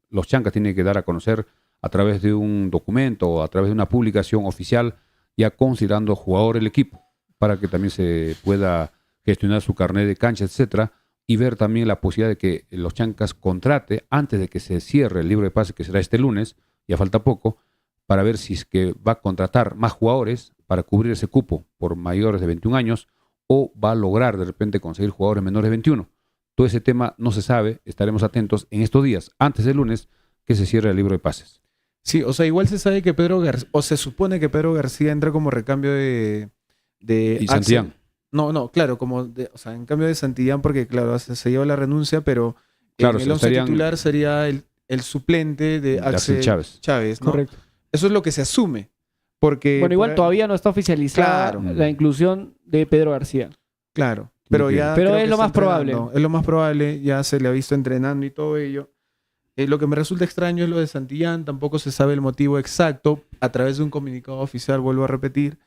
S1: Los Chancas tienen que dar a conocer a través de un documento o a través de una publicación oficial, ya considerando jugador el equipo, para que también se pueda gestionar su carnet de cancha, etcétera, y ver también la posibilidad de que los Chancas contrate antes de que se cierre el libro de pases, que será este lunes, ya falta poco, para ver si es que va a contratar más jugadores para cubrir ese cupo por mayores de 21 años o va a lograr de repente conseguir jugadores menores de 21. Todo ese tema no se sabe, estaremos atentos en estos días, antes del lunes, que se cierre el libro de pases.
S2: Sí, o sea, igual se sabe que Pedro García, o se supone que Pedro García entra como recambio de
S1: Y
S2: Axel.
S1: Santillán.
S2: No, claro, o sea, en cambio de Santillán, porque claro, se lleva la renuncia, pero
S1: Claro,
S2: en el 11
S1: estarían-
S2: titular sería el suplente de Axel Chávez, ¿no?
S3: Correcto.
S2: Eso es lo que se asume. Porque
S3: Bueno, igual
S2: por ahí-
S3: todavía no está oficializada
S2: Claro.
S3: la inclusión de Pedro García.
S2: Claro, pero ya
S3: Pero
S2: creo
S3: es
S2: que
S3: lo
S2: está
S3: más probable.
S2: entrenando. Es lo más probable, ya se le ha visto entrenando y todo ello. Lo que me resulta extraño es lo de Santillán, tampoco se sabe el motivo exacto, a través de un comunicado oficial, vuelvo a repetir,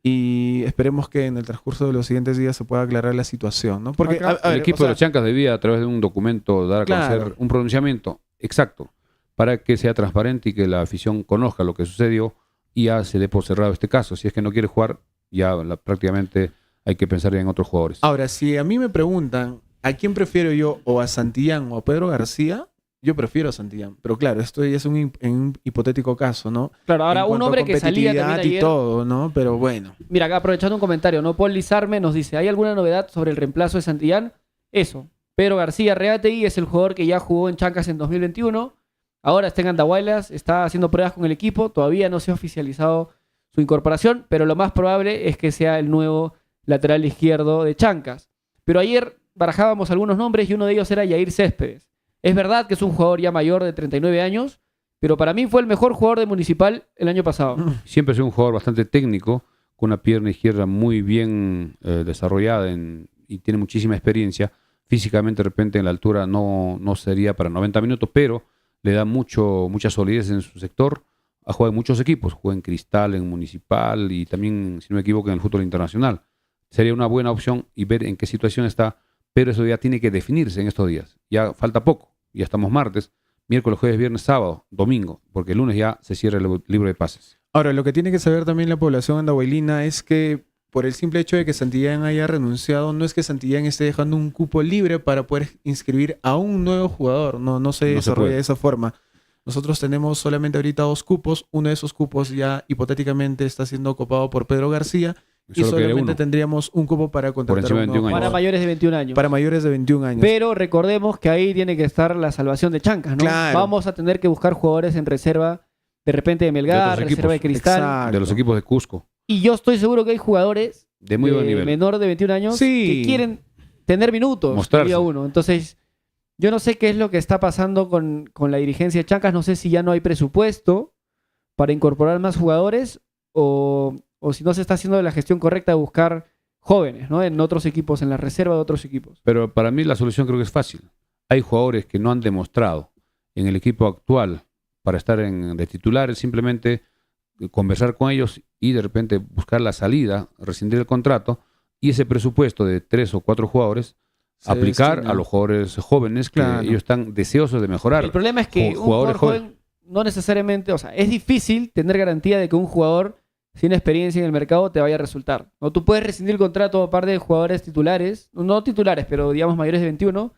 S2: y esperemos que en el transcurso de los siguientes días se pueda aclarar la situación, ¿no? Porque
S3: Acá,
S2: a
S1: El
S2: ver,
S1: equipo
S2: o sea,
S1: de los Chancas debía, a través de un documento, dar a
S2: Claro.
S1: conocer un pronunciamiento exacto para que sea transparente y que la afición conozca lo que sucedió y ya se dé por cerrado este caso. Si es que no quiere jugar, ya prácticamente hay que pensar en otros jugadores.
S2: ahora, si a mí me preguntan a quién prefiero yo, o a Santillán o a Pedro García, yo prefiero a Santillán. Pero claro, esto ya es en un hipotético caso, ¿no?
S3: Claro, ahora
S2: En
S3: un
S2: cuanto a
S3: hombre que salía
S2: competitividad
S3: también
S2: y
S3: ayer.
S2: todo, ¿no? Pero bueno.
S3: Mira, acá aprovechando un comentario, ¿no? Paul Lizarme nos dice: ¿hay alguna novedad sobre el reemplazo de Santillán? Eso. Pedro García Reategui es el jugador que ya jugó en Chancas en 2021. Ahora está en Andahuaylas, está haciendo pruebas con el equipo. Todavía no se ha oficializado su incorporación, pero lo más probable es que sea el nuevo lateral izquierdo de Chancas. Pero ayer barajábamos algunos nombres y uno de ellos era Yair Céspedes. Es verdad que es un jugador ya mayor de 39 años, pero para mí fue el mejor jugador de Municipal el año pasado.
S1: Siempre ha sido un jugador bastante técnico, con una pierna izquierda muy bien desarrollada y tiene muchísima experiencia. Físicamente, de repente, en la altura no sería para 90 minutos, pero le da mucha solidez en su sector. Ha jugado en muchos equipos, jugó en Cristal, en Municipal y también, si no me equivoco, en el fútbol internacional. Sería una buena opción y ver en qué situación está, pero eso ya tiene que definirse en estos días. Ya falta poco, ya estamos martes, miércoles, jueves, viernes, sábado, domingo, porque el lunes ya se cierra el libro de pases.
S2: Ahora, lo que tiene que saber también la población andahuaylina es que por el simple hecho de que Santillán haya renunciado, no es que Santillán esté dejando un cupo libre para poder inscribir a un nuevo jugador. No se desarrolla
S1: puede.
S2: de esa forma. Nosotros tenemos solamente ahorita 2 cupos. Uno de esos cupos ya hipotéticamente está siendo ocupado por Pedro García. Y
S1: Solo quiere
S2: solamente
S1: uno.
S2: tendríamos un cupo para contratar
S1: encima de
S2: un nuevo
S1: 21 años.
S3: Para
S2: jugador.
S3: mayores de 21 años.
S2: Para mayores de 21 años.
S3: Pero recordemos que ahí tiene que estar la salvación de Chancas, ¿no?
S2: Claro.
S3: Vamos a tener que buscar jugadores en reserva, de repente de Melgar,
S1: De otros
S3: reserva de
S1: equipos.
S3: Cristal.
S2: Exacto.
S1: De los equipos de Cusco,
S3: Y yo estoy seguro que hay jugadores
S1: de muy buen nivel.
S3: menor de 21 años
S2: Sí.
S3: que quieren tener minutos.
S1: Mostrarse.
S3: Día uno. Entonces, yo no sé qué es lo que está pasando con la dirigencia de Chancas. No sé si ya no hay presupuesto para incorporar más jugadores o si no se está haciendo la gestión correcta de buscar jóvenes, ¿no? En otros equipos, en la reserva de otros equipos.
S1: Pero para mí la solución creo que es fácil. Hay jugadores que no han demostrado en el equipo actual para estar de titulares, simplemente conversar con ellos y de repente buscar la salida, rescindir el contrato y ese presupuesto de 3 o 4 jugadores
S2: Se
S1: aplicar
S2: destina.
S1: a los jugadores jóvenes que
S2: Claro.
S1: ellos están deseosos de mejorar.
S3: El problema es que un
S1: Jugadores
S3: jugador joven no necesariamente, o sea, es difícil tener garantía de que un jugador sin experiencia en el mercado te vaya a resultar. ¿No? Tú puedes rescindir el contrato aparte de jugadores titulares, no titulares, pero digamos mayores de 21,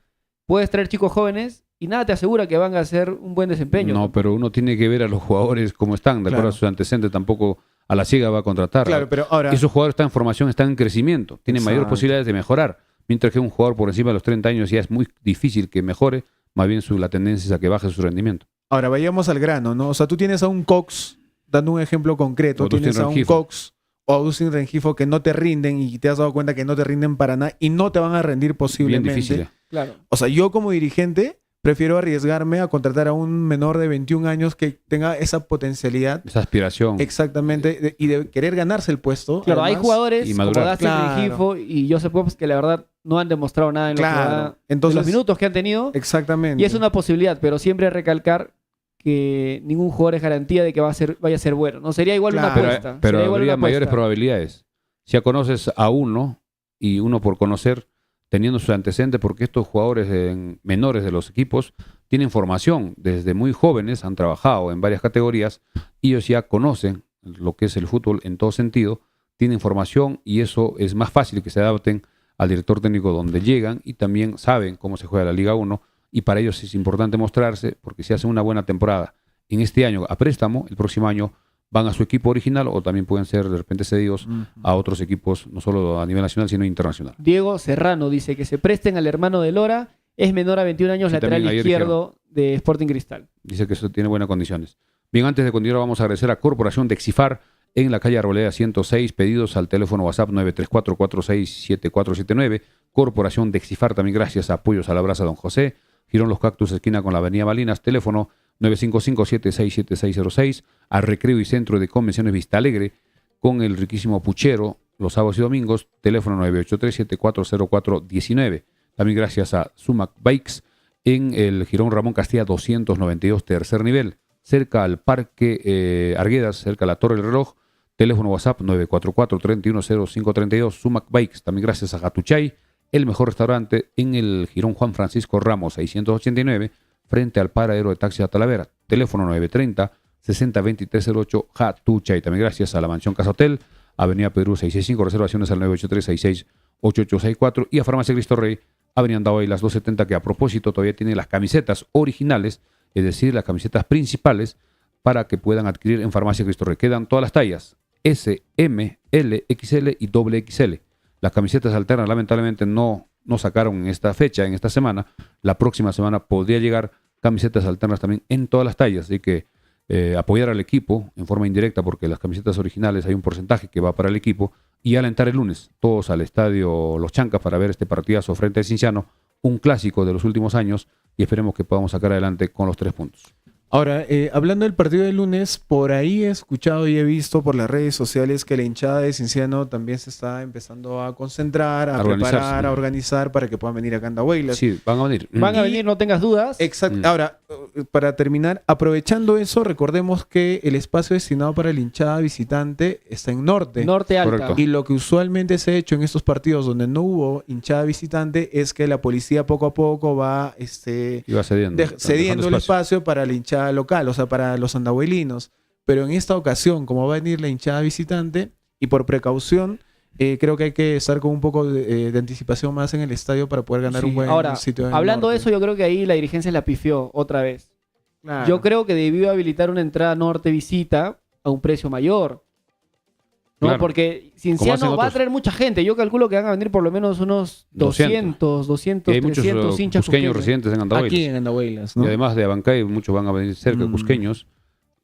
S3: puedes traer chicos jóvenes y nada te asegura que van a hacer un buen desempeño.
S1: No, pero uno tiene que ver a los jugadores cómo están, de acuerdo
S2: Claro.
S1: a sus antecedentes, tampoco a la ciega va a contratar.
S2: Claro, pero ahora...
S1: Esos jugadores están en formación, están en crecimiento, tienen mayores
S2: Exacto.
S1: posibilidades de mejorar, mientras que un jugador por encima de los 30 años ya es muy difícil que mejore, más bien la tendencia es a que baje su rendimiento.
S2: Ahora, vayamos al grano, ¿no? O sea, tú tienes a un Cox, dando un ejemplo concreto,
S1: O Agustín
S2: tienes a un
S1: Rengifo.
S2: Cox o a Agustín Rengifo que no te rinden y te has dado cuenta que no te rinden para nada y no te van a rendir
S1: Bien
S2: posiblemente.
S1: difícil.
S3: Claro.
S2: O sea, yo como dirigente prefiero arriesgarme a contratar a un menor de 21 años que tenga esa potencialidad
S1: Esa aspiración.
S2: exactamente y de querer ganarse el puesto.
S3: Claro, hay
S2: además.
S3: jugadores
S1: y
S3: como
S1: madurar.
S3: Dustin
S2: Claro.
S3: Rengifo y Joseph Gomes que la verdad no han demostrado nada en,
S2: Claro.
S3: en los minutos que han tenido.
S2: Exactamente.
S3: Y es una posibilidad, pero siempre recalcar que ningún jugador es garantía de que vaya a ser bueno. No sería igual una
S2: Claro.
S3: apuesta.
S1: Pero
S3: sería igual
S1: habría
S3: una
S1: mayores
S3: apuesta.
S1: probabilidades. Si ya conoces a uno y uno por conocer, teniendo sus antecedentes, porque estos jugadores menores de los equipos tienen formación desde muy jóvenes, han trabajado en varias categorías, y ellos ya conocen lo que es el fútbol en todo sentido, tienen formación y eso es más fácil que se adapten al director técnico donde llegan y también saben cómo se juega la Liga 1 y para ellos es importante mostrarse porque si hacen una buena temporada en este año a préstamo, el próximo año van a su equipo original o también pueden ser de repente cedidos a otros equipos, no solo a nivel nacional, sino internacional.
S3: Diego Serrano dice que se presten al hermano de Lora, es menor a 21 años,
S1: Sí,
S3: lateral
S1: también ayer
S3: izquierdo de Sporting Cristal.
S1: Dice que eso tiene buenas condiciones. Bien, antes de continuar vamos a agradecer a Corporación de Exifar en la calle Arboleda 106, pedidos al teléfono WhatsApp 934-467479. Corporación de Exifar, también gracias a Apoyos a la Brasa Don José. Girón Los Cactus, esquina con la Avenida Malinas, teléfono 955-767606. A Recreo y Centro de Convenciones Vista Alegre, con el riquísimo puchero, los sábados y domingos, teléfono 983-740419. También gracias a Sumac Bikes en el Girón Ramón Castilla 292, tercer nivel, cerca al Parque Arguedas, cerca a la Torre del Reloj. Teléfono WhatsApp 944-310532. Sumac Bikes. También gracias a Gatuchay, el mejor restaurante en el Girón Juan Francisco Ramos 689, frente al paradero de taxi de Talavera. Teléfono 930-602308 Gatuchay. También gracias a la Mansión Casa Hotel, Avenida Perú 665, reservaciones al 983-668864 y a Farmacia Cristo Rey, Avenida Andahuay las 270, que a propósito todavía tiene las camisetas originales, es decir, las camisetas principales para que puedan adquirir en Farmacia Cristo Rey. Quedan todas las tallas, S, M, L, XL y XXL. Las camisetas alternas lamentablemente no sacaron en esta fecha, en esta semana. La próxima semana podría llegar camisetas alternas también en todas las tallas, así que apoyar al equipo en forma indirecta, porque las camisetas originales hay un porcentaje que va para el equipo, y alentar el lunes todos al estadio Los Chancas para ver este partidazo frente al Cienciano, un clásico de los últimos años, y esperemos que podamos sacar adelante con los 3 puntos.
S2: Ahora, hablando del partido del lunes, por ahí he escuchado y he visto por las redes sociales que la hinchada de Cienciano también se está empezando a concentrar, a preparar, a organizar para que puedan venir acá a Andahuaylas.
S1: Sí, van a venir.
S3: Van a venir, no tengas dudas.
S2: Exacto. Ahora, para terminar, aprovechando eso, recordemos que el espacio destinado para la hinchada visitante está en Norte.
S3: Norte Alta.
S1: Correcto.
S2: Y lo que usualmente se ha hecho en estos partidos donde no hubo hinchada visitante es que la policía poco a poco va
S1: Iba cediendo.
S2: cediendo el espacio para la hinchada local, o sea, para los andahuelinos. Pero en esta ocasión, como va a venir la hinchada visitante, y por precaución, creo que hay que estar con un poco de anticipación más en el estadio para poder ganar un buen
S3: Ahora,
S2: sitio. en
S3: hablando de
S2: Norte.
S3: eso, yo creo que ahí la dirigencia la pifió otra vez.
S2: Claro.
S3: Yo creo que debió habilitar una entrada norte visita a un precio mayor. ¿No?
S1: Claro.
S3: Porque
S1: Como
S3: Cienciano
S1: hacen
S3: va a
S1: otros.
S3: traer mucha gente. Yo calculo que van a venir por lo menos unos 200,
S1: Y hay muchos
S3: 300 hinchas
S1: cusqueños
S3: cusqueños.
S1: residentes en Andahuaylas.
S2: Aquí en Andahuaylas, ¿no?
S1: Y además de Abancay, muchos van a venir cerca, cusqueños.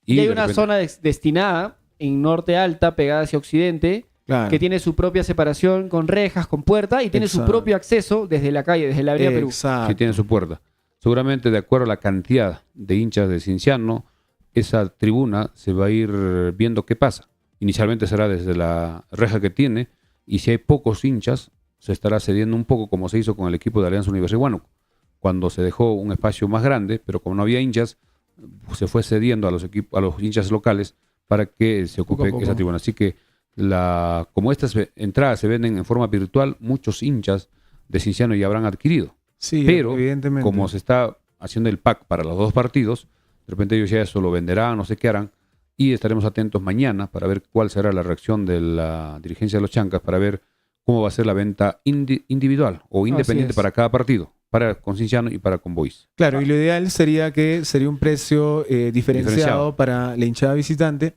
S3: Y hay
S1: de
S3: una
S1: repente-
S3: zona destinada en norte alta, pegada hacia occidente,
S2: Claro.
S3: que tiene su propia separación con rejas, con puerta, y tiene su
S2: Exacto.
S3: propio acceso desde la calle, desde la avenida Perú.
S2: Exacto.
S1: que tiene su puerta. Seguramente, de acuerdo a la cantidad de hinchas de Cienciano, esa tribuna se va a ir viendo qué pasa. Inicialmente será desde la reja que tiene, y si hay pocos hinchas, se estará cediendo un poco, como se hizo con el equipo de Alianza Universidad de Huánuco, cuando se dejó un espacio más grande, pero como no había hinchas, se fue cediendo a los hinchas locales para que se ocupe
S2: Poco a poco.
S1: esa tribuna. Así que como estas entradas se venden en forma virtual, muchos hinchas de Cienciano ya habrán adquirido.
S2: Sí,
S1: Pero,
S2: evidentemente.
S1: como se está haciendo el pack para los 2 partidos, de repente ellos ya eso lo venderán, no sé qué harán, y estaremos atentos mañana para ver cuál será la reacción de la dirigencia de los Chancas, para ver cómo va a ser la venta individual o independiente
S2: es.
S1: para cada partido, para con Cienciano y para con Boys.
S2: Claro, y lo ideal sería un precio diferenciado para la hinchada visitante.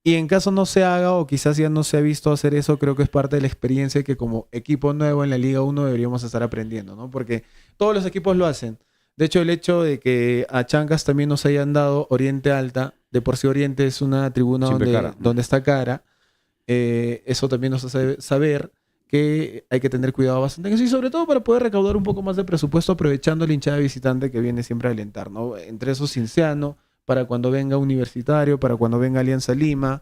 S2: Y en caso no se haga, o quizás ya no se ha visto hacer eso, creo que es parte de la experiencia que como equipo nuevo en la Liga 1 deberíamos estar aprendiendo, ¿no? Porque todos los equipos lo hacen. De hecho, el hecho de que a Chancas también nos hayan dado Oriente Alta, de por sí Oriente es una tribuna
S1: Siempre cara.
S2: donde está cara, eso también nos hace saber que hay que tener cuidado bastante en eso, y sobre todo para poder recaudar un poco más de presupuesto aprovechando la hinchada visitante que viene siempre a alentar, ¿no? Entre esos Cienciano, para cuando venga Universitario, para cuando venga Alianza Lima,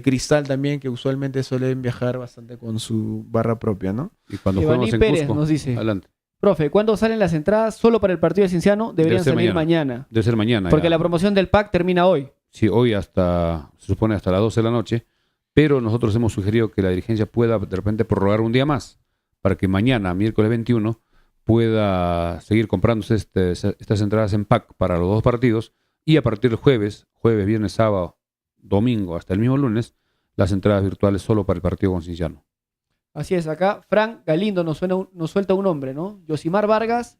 S2: Cristal también, que usualmente suelen viajar bastante con su barra propia, ¿no?
S1: Y cuando
S3: Evaní
S1: juguemos en
S3: Pérez
S1: Cusco,
S3: nos dice,
S1: adelante.
S3: profe, ¿cuándo salen las entradas solo para el partido de Cienciano? Deberían
S1: Debe ser
S3: salir mañana.
S1: Debe ser mañana.
S3: Porque
S1: ya.
S3: la promoción del pack termina hoy.
S1: Sí, hoy se supone hasta las 12 de la noche, pero nosotros hemos sugerido que la dirigencia pueda de repente prorrogar un día más para que mañana, miércoles 21, pueda seguir comprándose estas entradas en pack para los dos partidos y a partir del jueves, viernes, sábado, domingo, hasta el mismo lunes, las entradas virtuales solo para el partido con Cienciano.
S3: Así es, acá Frank Galindo nos suelta un nombre, ¿no? Yosimar Vargas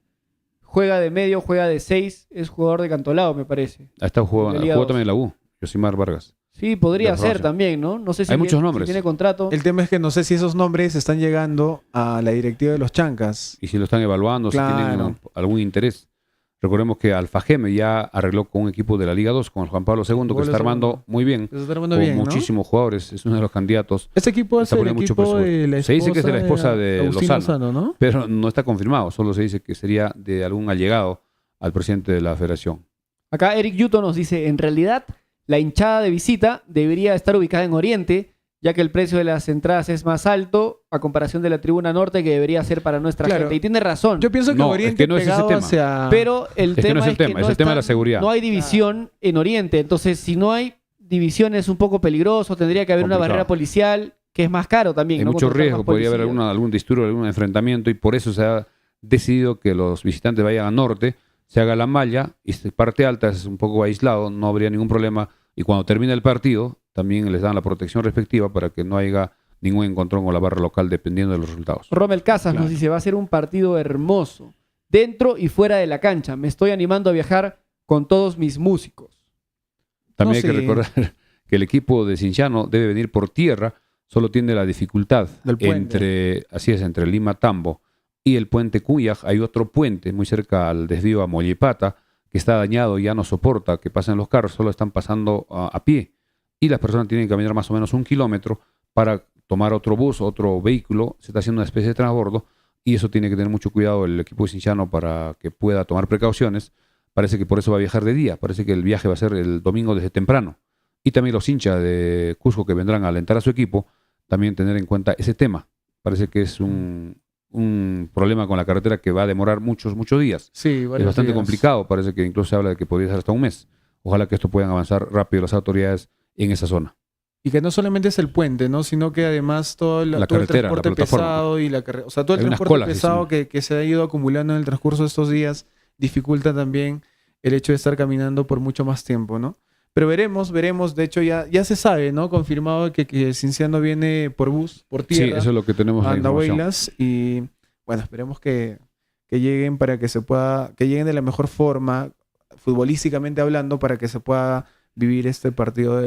S3: juega de medio, juega de 6, es jugador de Cantolao, me parece.
S1: Ahí está jugó
S3: De Liga 2.
S1: también en la U, Yosimar Vargas.
S3: Sí, podría
S1: De
S3: ser
S1: Rocha.
S3: también, ¿no? No sé si
S1: Hay muchos
S3: tiene,
S1: nombres.
S3: si tiene contrato.
S2: El tema es que no sé si esos nombres están llegando a la directiva de los Chancas.
S1: Y si lo están evaluando,
S2: Claro.
S1: si tienen algún interés. Recordemos que Alfa Geme ya arregló con un equipo de la Liga 2, con el Juan Pablo II, que
S2: Pablo
S1: está armando
S2: II.
S1: muy bien,
S2: Se está armando
S1: con
S2: bien, ¿no?
S1: muchísimos jugadores. Es uno de los candidatos,
S2: Este equipo es
S1: Está
S2: el
S1: poniendo mucho
S2: equipo de la esposa
S1: Se dice que es de la esposa de
S2: Agustín
S1: Lozano.
S2: ¿no?
S1: pero no está confirmado. Solo se dice que sería de algún allegado al presidente de la federación.
S3: Acá Eric Yuto nos dice, en realidad, la hinchada de visita debería estar ubicada en Oriente, ya que el precio de las entradas es más alto a comparación de la tribuna norte que debería ser para nuestra
S2: Claro.
S3: gente. Y tiene razón.
S2: Yo pienso que
S1: No,
S2: Oriente
S1: es que no es ese
S2: pegado
S1: tema.
S2: hacia...
S3: Pero el
S1: Es que
S3: tema
S1: no es el tema, es el tema de la seguridad.
S3: No hay división en Oriente. Entonces, si no hay división es un poco peligroso. Tendría que haber una
S1: Complicado.
S3: barrera policial, que es más caro también.
S1: Hay
S3: ¿no?
S1: mucho
S3: Contratar
S1: riesgo,
S3: más
S1: podría haber
S3: policía.
S1: algún disturbio, algún enfrentamiento, y por eso se ha decidido que los visitantes vayan al norte, se haga la malla, y parte alta es un poco aislado, no habría ningún problema, y cuando termine el partido, también les dan la protección respectiva para que no haya ningún encontrón con la barra local dependiendo de los resultados.
S3: Rommel Casas
S2: Claro.
S3: nos dice, va a ser un partido hermoso, dentro y fuera de la cancha. Me estoy animando a viajar con todos mis músicos.
S1: También
S2: No,
S1: hay que
S2: sí.
S1: recordar que el equipo de Cienciano debe venir por tierra, solo tiene la dificultad
S2: Del puente.
S1: entre Lima Tambo y el puente Cuyaj. Hay otro puente muy cerca al desvío a Mollepata que está dañado, ya no soporta que pasen los carros, solo están pasando a pie. Y las personas tienen que caminar más o menos 1 kilómetro para tomar otro bus, otro vehículo. Se está haciendo una especie de transbordo y eso tiene que tener mucho cuidado el equipo de Cienciano para que pueda tomar precauciones. Parece que por eso va a viajar de día. Parece que el viaje va a ser el domingo desde temprano. Y también los hinchas de Cusco que vendrán a alentar a su equipo, también tener en cuenta ese tema. Parece que es un problema con la carretera que va a demorar muchos días.
S2: Sí,
S1: Es
S2: varios
S1: bastante
S2: días.
S1: complicado. Parece que incluso se habla de que podría ser hasta un mes. Ojalá que esto puedan avanzar rápido las autoridades en esa zona.
S2: Y que no solamente es el puente, ¿no? Sino que además todo el
S1: La carretera,
S2: transporte
S1: la plataforma.
S2: pesado y o sea, todo el
S1: Hay unas
S2: transporte
S1: colas,
S2: pesado
S1: dicen.
S2: que se ha ido acumulando en el transcurso de estos días dificulta también el hecho de estar caminando por mucho más tiempo, ¿no? Pero veremos. De hecho, ya se sabe, ¿no? Confirmado que Cienciano viene por bus, por
S1: Sí,
S2: tierra,
S1: eso es lo que tenemos
S2: a
S1: la información.
S2: Andahuaylas. Y bueno, esperemos que lleguen para que que lleguen de la mejor forma, futbolísticamente hablando, para que se pueda vivir este partido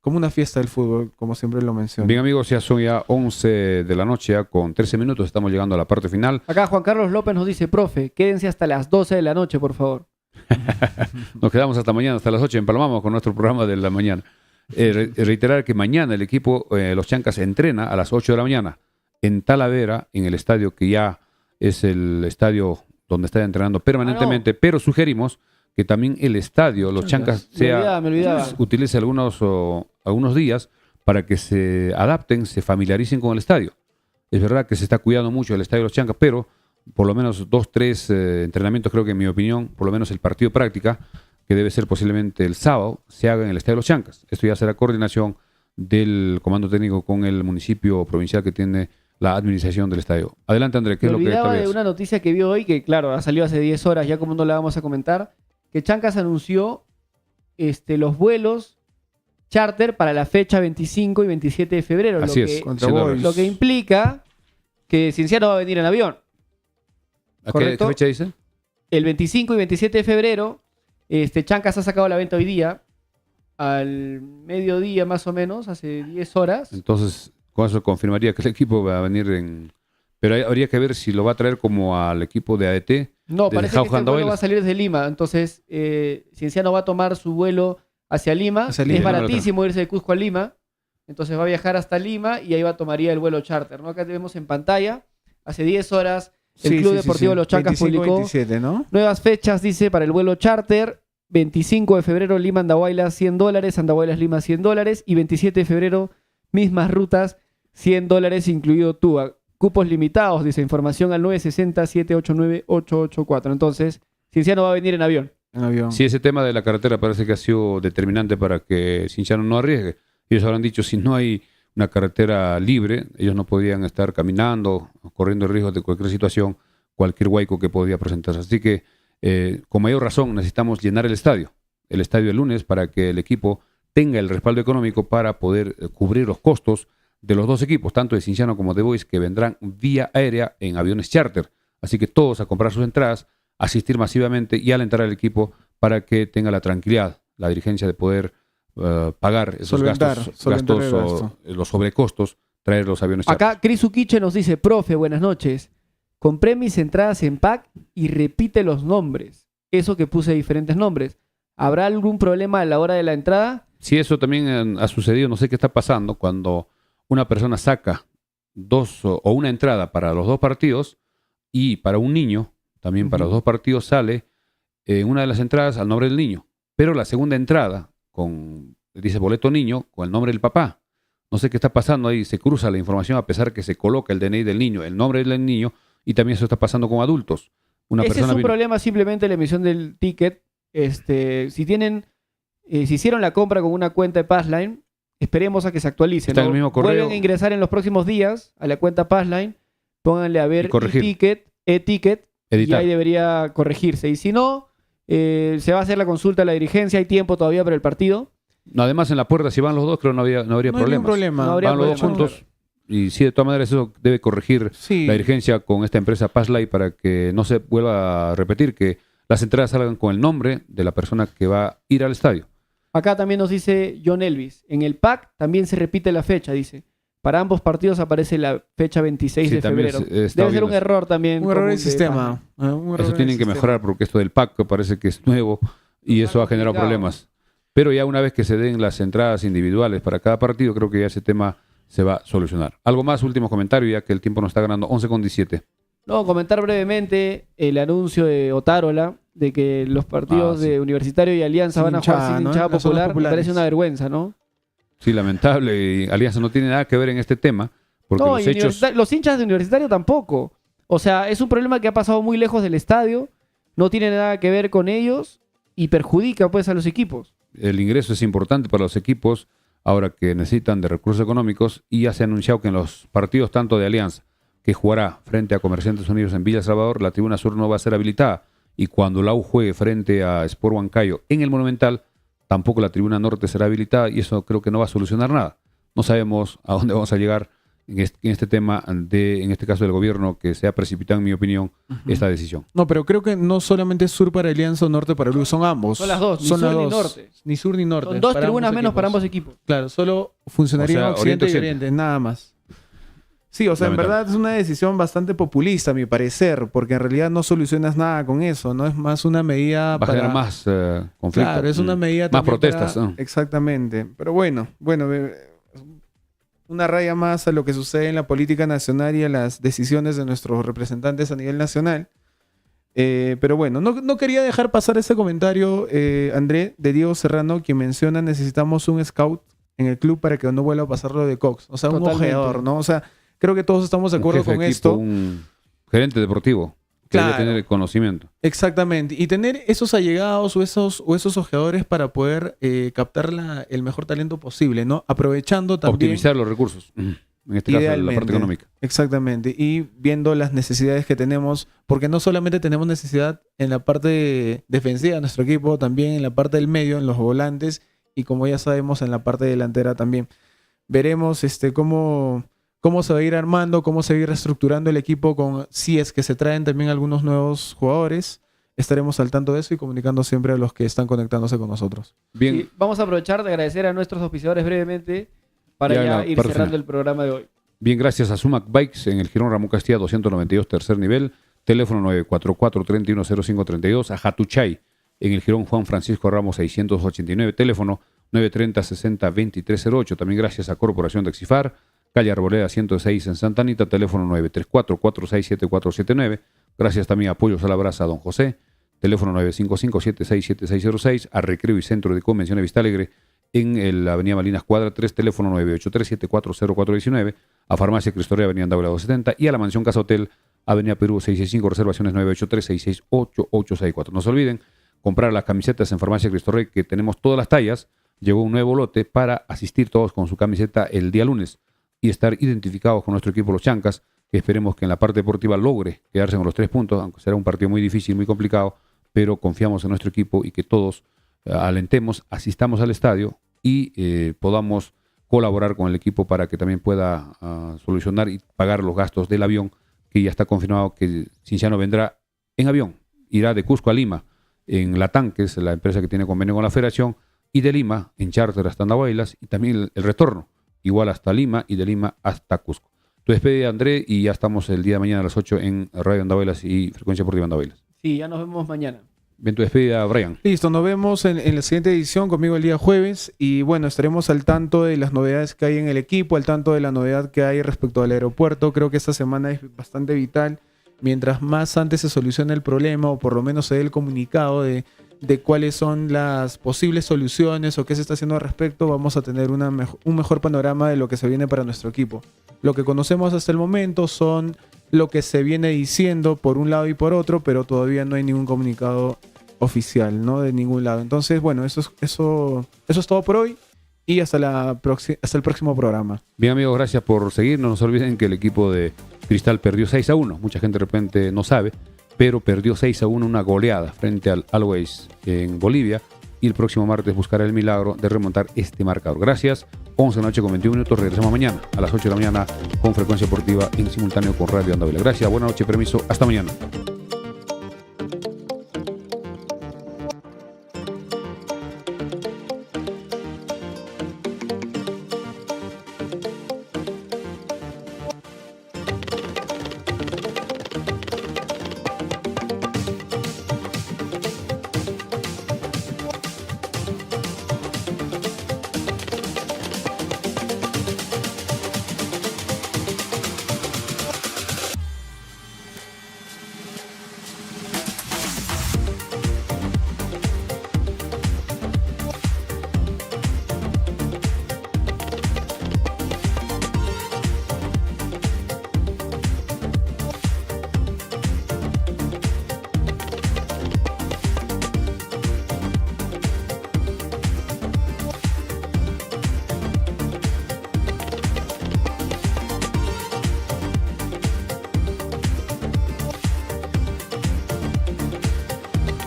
S2: como una fiesta del fútbol, como siempre lo menciono.
S1: Bien, amigos, ya son 11 de la noche, ya con 13 minutos. Estamos llegando a la parte final.
S3: Acá Juan Carlos López nos dice, profe, quédense hasta las 12 de la noche, por favor.
S1: Nos quedamos hasta mañana, hasta las 8. Empalmamos con nuestro programa de la mañana. Reiterar que mañana el equipo, los Chancas, entrena a las 8 de la mañana en Talavera, en el estadio que ya es el estadio donde está entrenando permanentemente, pero sugerimos que también el estadio, los Chancas,
S3: Me olvidaba.
S1: utilice algunos días para que se adapten, se familiaricen con el estadio. Es verdad que se está cuidando mucho el estadio de los Chancas, pero por lo menos 2, 3 entrenamientos, creo que en mi opinión, por lo menos el partido práctica, que debe ser posiblemente el sábado, se haga en el estadio de los Chancas. Esto ya será coordinación del comando técnico con el municipio provincial que tiene la administración del estadio. Adelante, André, ¿qué
S3: Me
S1: es lo que
S3: olvidaba de
S1: traes?
S3: una noticia que vi hoy, que claro, ha salido hace 10 horas, ya como no la vamos a comentar, que Chancas anunció los vuelos charter para la fecha 25 y 27 de febrero.
S1: Así
S3: lo
S1: es,
S3: que,
S2: Contra
S1: siendo
S2: Boys.
S3: lo que implica que Cienciano va a venir en avión.
S1: ¿A qué
S3: ¿correcto?
S1: fecha dice?
S3: El 25 y 27 de febrero, Chancas ha sacado la venta hoy día, al mediodía más o menos, hace 10 horas.
S1: Entonces, con eso confirmaría que el equipo va a venir en... Pero habría que ver si lo va a traer como al equipo de AET.
S3: No,
S1: desde
S3: parece que
S1: Jauja
S3: este vuelo
S1: Andahuaylas.
S3: va a salir desde Lima. Entonces, Cienciano va a tomar su vuelo hacia Lima.
S2: Hacia Lima.
S3: Es baratísimo irse de Cusco a Lima. Entonces va a viajar hasta Lima y ahí tomaría el vuelo charter, ¿no? Acá vemos en pantalla. Hace 10 horas el Club Deportivo Los Chancas
S2: 25,
S3: publicó
S2: 27, ¿no?
S3: nuevas fechas, dice, para el vuelo charter. 25 de febrero, Lima Andahuaylas, $100, Andahuaylas Lima, $100. Y 27 de febrero, mismas rutas, $100, incluido TUA. Cupos limitados, dice, información al 960-789-884. Entonces, Cienciano va a venir en avión.
S2: En avión.
S1: Sí, ese tema de la carretera parece que ha sido determinante para que Cienciano no arriesgue. Ellos habrán dicho, si no hay una carretera libre, ellos no podían estar caminando, corriendo el riesgo de cualquier situación, cualquier huaico que podía presentarse. Así que, con mayor razón, necesitamos llenar el estadio el lunes, para que el equipo tenga el respaldo económico para poder cubrir los costos de los dos equipos, tanto de Cienciano como de Boys, que vendrán vía aérea en aviones charter. Así que todos a comprar sus entradas, asistir masivamente y alentar al equipo para que tenga la tranquilidad, la dirigencia de poder pagar esos gastos los sobrecostos, traer los aviones charter.
S3: Acá Cris Uquiche nos dice, profe, buenas noches. Compré mis entradas en pack y repite los nombres. Eso que puse diferentes nombres. ¿Habrá algún problema a la hora de la entrada?
S1: Sí, eso también ha sucedido. No sé qué está pasando cuando una persona saca dos o una entrada para los dos partidos y para un niño, también para los dos partidos, sale una de las entradas al nombre del niño. Pero la segunda entrada, dice boleto niño, con el nombre del papá. No sé qué está pasando ahí. Se cruza la información a pesar que se coloca el DNI del niño, el nombre del niño, y también eso está pasando con adultos.
S3: Ese es un problema simplemente la emisión del ticket. Si hicieron la compra con una cuenta de Passline, esperemos a que se actualice.
S1: Está en el mismo correo.
S3: Vuelven a ingresar en los próximos días a la cuenta Passline, pónganle a ver e-ticket, y ahí debería corregirse. Y si no, se va a hacer la consulta a la dirigencia, hay tiempo todavía para el partido.
S1: No, además en la puerta, si van los dos, creo que no habría problemas.
S3: No habría
S1: van los dos juntos. Y sí, de todas maneras eso debe corregir la dirigencia con esta empresa Passline para que no se vuelva a repetir, que las entradas salgan con el nombre de la persona que va a ir al estadio.
S3: Acá también nos dice John Elvis, en el pack también se repite la fecha, dice. Para ambos partidos aparece la fecha 26 de febrero. Debe ser un error también.
S2: Un error del sistema.
S1: Eso tienen que mejorar, porque esto del pack parece que es nuevo y eso ha generado problemas. Pero ya una vez que se den las entradas individuales para cada partido, creo que ya ese tema se va a solucionar. ¿Algo más? Último comentario, ya que el tiempo nos está ganando. 11:17.
S3: No, comentar brevemente el anuncio de Otárola de que los partidos de Universitario y Alianza van a jugar sin hinchada popular. Me parece una vergüenza, ¿no?
S1: Sí, lamentable. Y Alianza no tiene nada que ver en este tema. Porque
S3: no, los hinchas de Universitario tampoco. O sea, es un problema que ha pasado muy lejos del estadio, no tiene nada que ver con ellos y perjudica pues a los equipos.
S1: El ingreso es importante para los equipos ahora que necesitan de recursos económicos, y ya se ha anunciado que en los partidos tanto de Alianza, que jugará frente a Comerciantes Unidos en Villa Salvador, la tribuna sur no va a ser habilitada, y cuando la U juegue frente a Sport Huancayo en el Monumental, tampoco la tribuna norte será habilitada, y eso creo que no va a solucionar nada. No sabemos a dónde vamos a llegar en este tema, en este caso del gobierno, que se ha precipitado, en mi opinión, esta decisión.
S2: No, pero creo que no solamente es sur para Alianza o norte para Blue, son ambos.
S3: Son las dos, ni sur ni norte.
S2: Ni sur ni norte.
S3: Son dos tribunas menos para ambos equipos.
S2: Claro, solo funcionaría Occidente y Oriente, nada más. Sí, o sea, en verdad es una decisión bastante populista, a mi parecer, porque en realidad no solucionas nada con eso, ¿no? Es más una medida
S1: para generar más conflicto.
S2: Claro, es una medida
S1: más protestas.
S2: Para... Exactamente. Pero bueno, una raya más a lo que sucede en la política nacional y a las decisiones de nuestros representantes a nivel nacional. Pero bueno, no quería dejar pasar ese comentario, André, de Diego Serrano, quien menciona: necesitamos un scout en el club para que no vuelva a pasar lo de Cox. O sea, un ojeador, ¿no? O sea, creo que todos estamos de acuerdo con esto.
S1: Un gerente deportivo.
S2: Claro.
S1: Debe tener el conocimiento.
S2: Exactamente. Y tener esos allegados o esos ojeadores para poder captar el mejor talento posible, ¿no? Aprovechando también...
S1: Optimizar los recursos. En este caso, la parte económica.
S2: Exactamente. Y viendo las necesidades que tenemos, porque no solamente tenemos necesidad en la parte defensiva de nuestro equipo, también en la parte del medio, en los volantes, y como ya sabemos, en la parte delantera también. Veremos cómo se va a ir armando, cómo se va a ir reestructurando el equipo, si es que se traen también algunos nuevos jugadores. Estaremos al tanto de eso y comunicando siempre a los que están conectándose con nosotros.
S1: Bien.
S3: Sí, vamos a aprovechar de agradecer a nuestros auspiciadores brevemente para ir cerrando el programa de hoy.
S1: Bien, gracias a Sumac Bikes en el Girón Ramón Castilla 292, tercer nivel, teléfono 944-310532, a Jatuchay en el Girón Juan Francisco Ramos 689, teléfono 930-60-2308. También gracias a Corporación de Exifar, calle Arboleda 106 en Santa Anita, teléfono 934-467479. Gracias también a Pollos a la Brasa, Don José, teléfono 955-767606, a Recreo y Centro de Convenciones Vista Alegre, en la Avenida Malinas Cuadra 3, teléfono 983-740419, a Farmacia Cristo Rey, Avenida Andahuaylas 270, y a la Mansión Casa Hotel, Avenida Perú 665, reservaciones 983-668-864. No se olviden comprar las camisetas en Farmacia Cristo Rey, que tenemos todas las tallas. Llegó un nuevo lote para asistir todos con su camiseta el día lunes y estar identificados con nuestro equipo Los Chancas, que esperemos que en la parte deportiva logre quedarse con los 3 puntos, aunque será un partido muy difícil, muy complicado, pero confiamos en nuestro equipo y que todos alentemos, asistamos al estadio y podamos colaborar con el equipo para que también pueda solucionar y pagar los gastos del avión, que ya está confirmado que Cienciano vendrá en avión, irá de Cusco a Lima en Latam, que es la empresa que tiene convenio con la federación, y de Lima en charter hasta Andahuaylas, y también el retorno, igual hasta Lima y de Lima hasta Cusco. Tu despedida, André, y ya estamos el día de mañana a las 8 en Radio Andahuaylas y Frecuencia Deportiva Andahuaylas.
S3: Sí, ya nos vemos mañana.
S1: Bien, tu despedida, Brian.
S2: Listo, nos vemos en la siguiente edición conmigo el día jueves y bueno, estaremos al tanto de las novedades que hay en el equipo, al tanto de la novedad que hay respecto al aeropuerto. Creo que esta semana es bastante vital. Mientras más antes se solucione el problema o por lo menos se dé el comunicado de cuáles son las posibles soluciones o qué se está haciendo al respecto, vamos a tener un mejor panorama de lo que se viene para nuestro equipo. Lo que conocemos hasta el momento son lo que se viene diciendo por un lado y por otro, pero todavía no hay ningún comunicado oficial, ¿no? De ningún lado. Entonces, bueno, eso es todo por hoy y hasta el próximo programa.
S1: Bien, amigos, gracias por seguirnos. No se olviden que el equipo de Cristal perdió 6-1. Mucha gente de repente no sabe, pero perdió 6-1, una goleada frente al Always en Bolivia, y el próximo martes buscará el milagro de remontar este marcador. Gracias. 11 de la noche con 21 minutos. Regresamos mañana a las 8 de la mañana con Frecuencia Deportiva en simultáneo con Radio Andahuaylas. Gracias, buenas noches, permiso, hasta mañana.